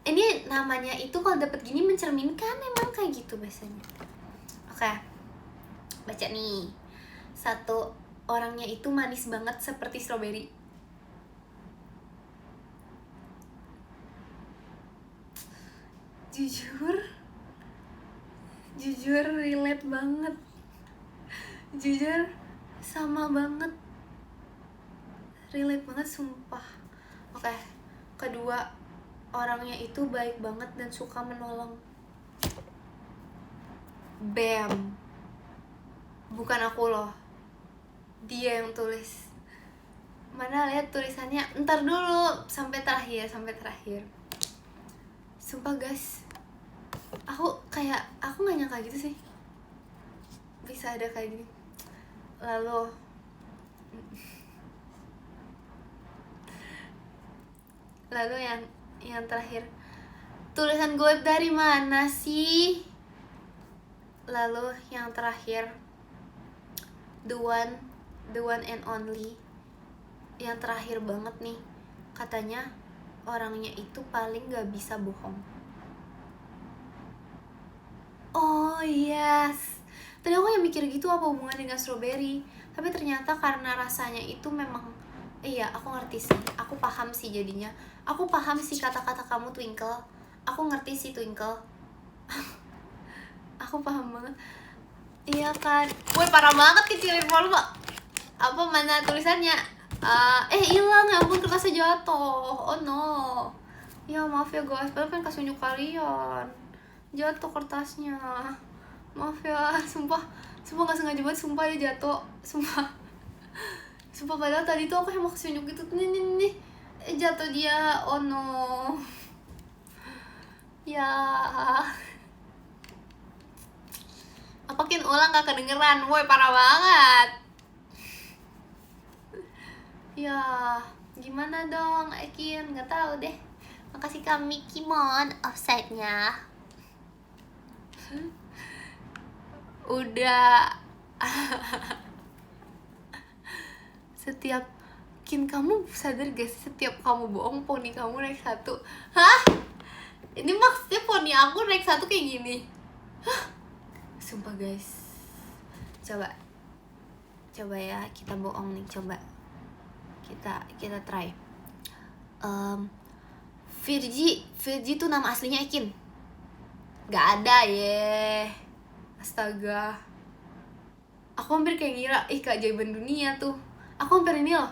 Speaker 1: Ini namanya itu kalau dapet gini mencerminkan, emang kayak gitu biasanya. Oke, baca nih. 1, orangnya itu manis banget seperti strawberry. Jujur relate banget. Jujur sama banget, relate banget sumpah. Oke, kedua, orangnya itu baik banget dan suka menolong. Bam. Bukan aku loh, dia yang tulis. Mana lihat tulisannya, ntar dulu sampai terakhir. Sumpah guys, aku gak nyangka gitu sih bisa ada kayak gini. Lalu yang terakhir, tulisan goib dari mana sih? Lalu yang terakhir, the one and only. Yang terakhir banget nih, katanya orangnya itu paling gak bisa bohong. Oh yes, tadi aku yang mikir gitu apa hubungan dengan strawberry, tapi ternyata karena rasanya itu memang, iya aku ngerti sih, aku paham sih jadinya. Aku paham sih kata-kata kamu Twinkle, aku ngerti sih Twinkle. Aku paham banget. Iya kan, woi parah banget kecilin volume. Apa mana tulisannya? Hilang ya ampun, kertasnya jatuh. Oh no. Ya maaf ya guys, padahal kan kasih unjuk kalian. Jatuh kertasnya. Maaf ya, sumpah gak sengaja banget, sumpah dia jatuh. Sumpah. Sumpah padahal tadi tuh aku yang mau kesunjuk gitu. Nih. Jatuh dia. Oh no. Ya. Apakin ulang gak kedengeran. Woi parah banget. Ya. Gimana dong Ekin? Gak tahu deh. Makasih Kak Mickey Mon offside-nya. Udah. Setiap Kin, kamu sadar gak sih setiap kamu bohong poni kamu naik 1? Hah? Ini maksudnya poni aku naik 1 kayak gini? Hah? Sumpah guys. Coba ya kita bohong nih, coba. Kita try. Virgi tuh nama aslinya Ekin? Gak ada ye. Astaga. Aku hampir kayak ngira, keajaiban dunia tuh. Aku hampir ini loh.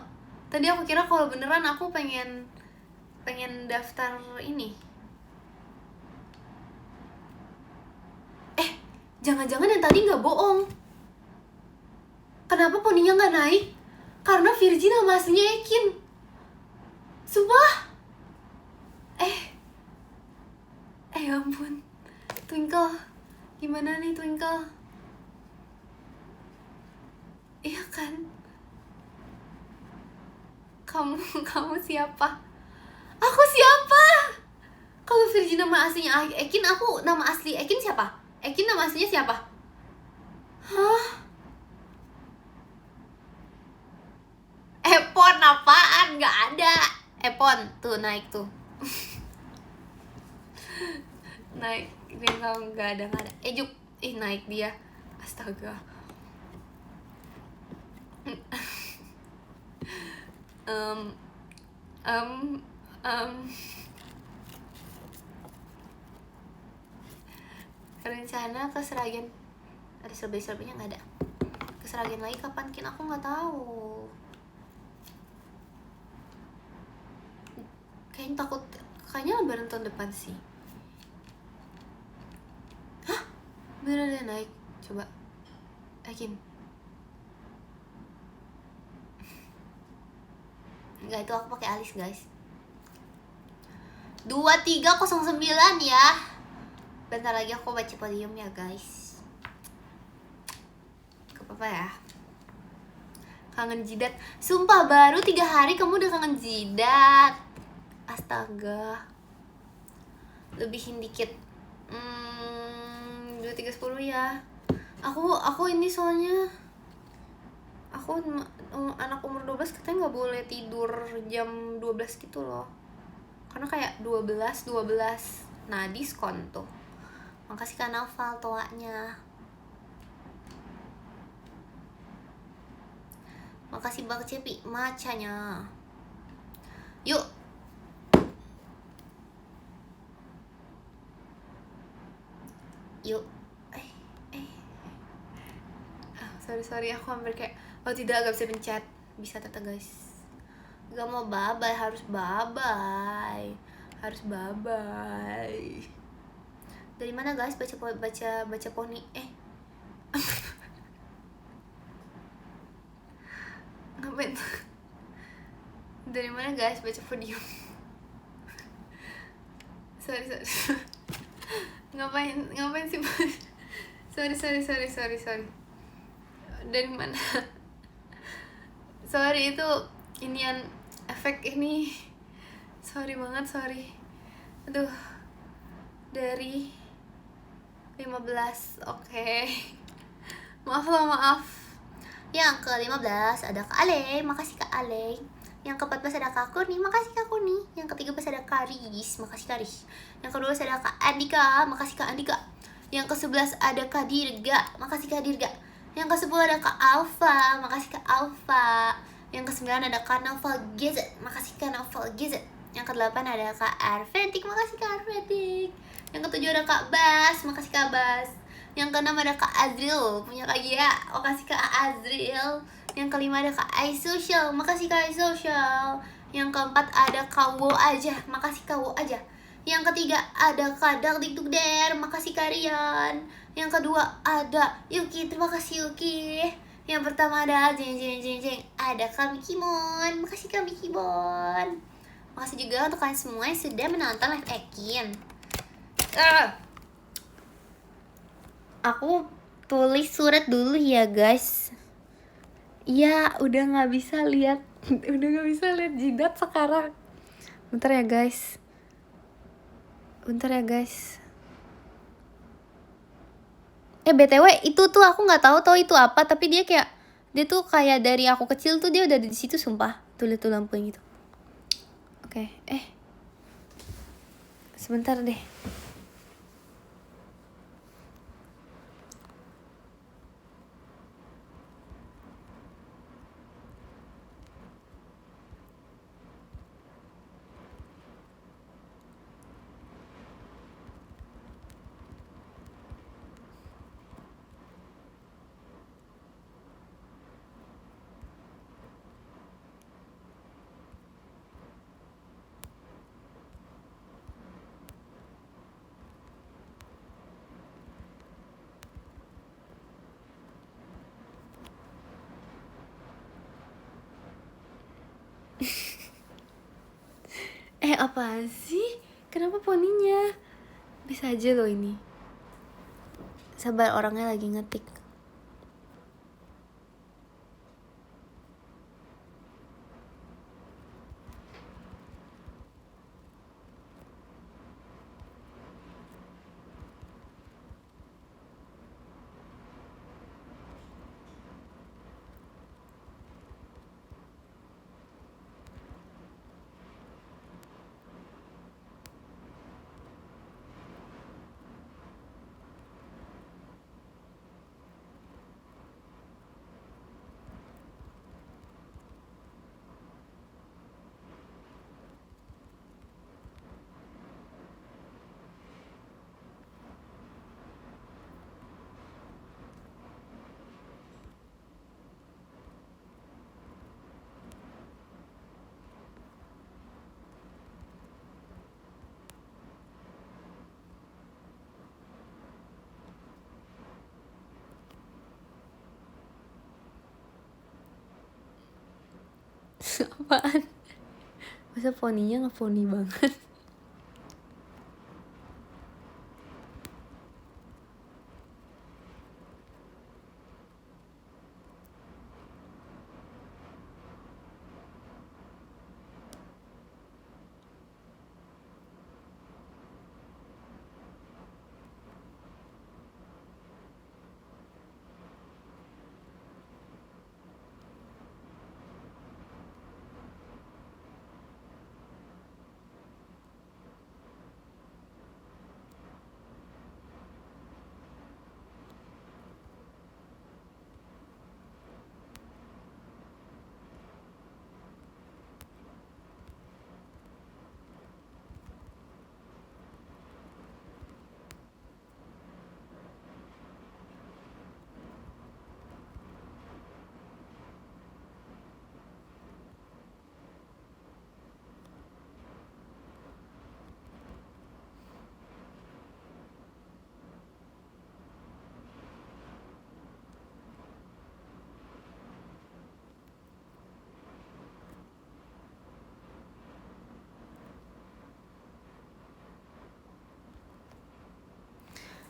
Speaker 1: Tadi aku kira kalau beneran aku pengen daftar ini. Jangan-jangan yang tadi nggak bohong. Kenapa poninya nggak naik? Karena Virgi nama aslinya Ekin. Sumpah. Ya ampun. Twinkle, gimana nih Twinkle? Iya kan? Kamu siapa? Aku siapa? Kalau Virgi nama aslinya Ekin, aku nama asli Ekin siapa? Ekin nama aslinya siapa? Hah? Epon apaan? Gak ada. Epon tuh naik tuh. Naik dia nggak ada. Juk, naik dia. Astaga. Rencana ke Seragen ada serba-serbanya nggak ada. Ke Seragen lagi kapan Kin? Aku nggak tahu. Kayaknya lebaran tahun depan sih. Hah? Beneran dia naik? Coba Ekin. Enggak, itu aku pakai alis guys. 2309 ya. Bentar lagi aku baca podium ya guys. Gak apa-apa ya. Kangen jidat. Sumpah baru 3 hari kamu udah kangen jidat. Astaga. Lebihin dikit. 2310 ya. Aku ini soalnya aku anak umur 12 katanya nggak boleh tidur jam 12 gitu loh. Karena kayak 12. Nah, diskon tuh. Makasih Kak Naval toanya. Makasih Bang Cepi macanya. Yuk. Sorry aku hampir kayak tidak, gak bisa pencet. Bisa tata guys. Gak mau bye-bye, harus bye-bye. Dari mana guys baca poni? Ngapain? Dari mana guys baca podium? Sorry. Ngapain sih? Sorry. Dari mana? Sorry, itu inian efek ini. Sorry banget. Aduh. Dari 15. Oke. Maaf. Yang ke-15 ada Kak Ale. Makasih Kak Ale. Yang ke-14 ada Kak Kurni. Makasih Kak Kurni. Yang ke-13 ada Kak Riz. Makasih Kak Riz. Yang ke-12 ada Kak Andika. Makasih Kak Andika. Yang ke-11 ada Kak Dirga. Makasih Kak Dirga. Yang ke-10 ada Kak Alfa. Makasih Kak Alfa. Yang ke-9 ada Kak Novel GZ. Makasih Kak Novel GZ. Yang ke-8 ada Kak Arvetik. Makasih Kak Arvetik. Yang ke-7 ada Kak Bas. Makasih Kak Bas. Yang ke-6 ada Kak Azril. Punya Kak Gia. Makasih Kak Azril. Yang ke-5 ada Kak iSocial. Makasih Kak iSocial. Yang ke-4 ada Kak Wo aja. Makasih Kak Wo aja. Yang ketiga ada Kak Dagdikdukder. Makasih Kak Rian. Yang kedua ada Yuki. Terima kasih Yuki. Yang pertama ada jeng jeng jeng jeng, ada Kami Kimon. Makasih Kami Kimon. Makasih juga untuk kalian semua yang sudah menonton live Ekin. Aku tulis surat dulu ya guys. Iya, udah nggak bisa lihat, udah nggak bisa lihat jidat sekarang. Bentar ya guys. BTW itu tuh aku nggak tahu itu apa, tapi dia tuh kayak dari aku kecil tuh dia udah di situ sumpah. Tuh lihat tuh lampunya gitu. Oke, sebentar deh. Apaan sih? Kenapa poninya? Bisa aja loh ini. Sabar, orangnya lagi ngetik. Apaan? Masa poninya nggak poni banget?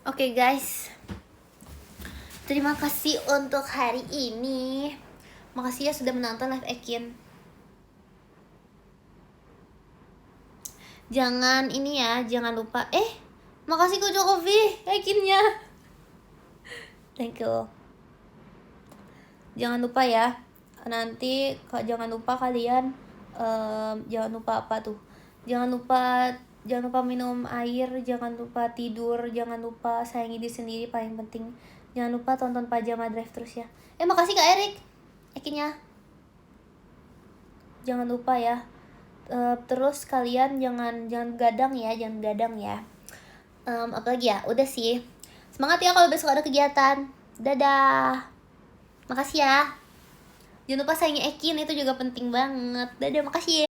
Speaker 1: Oke guys, terima kasih untuk hari ini. Makasih ya sudah menonton live Ekin. Jangan ini ya, jangan lupa. Makasih Kak Jokowi Ekinnya. Thank you. Jangan lupa ya. Nanti jangan lupa kalian jangan lupa apa tuh? Jangan lupa minum air, jangan lupa tidur, jangan lupa sayangi diri sendiri paling penting. Jangan lupa tonton Pajama Drive terus ya. Makasih Kak Erik Ekinnya. Jangan lupa ya. Terus kalian jangan gadang ya, apalagi ya, udah sih. Semangat ya kalau besok ada kegiatan. Dadah. Makasih ya. Jangan lupa sayangi Ekin, itu juga penting banget. Dadah, makasih ya.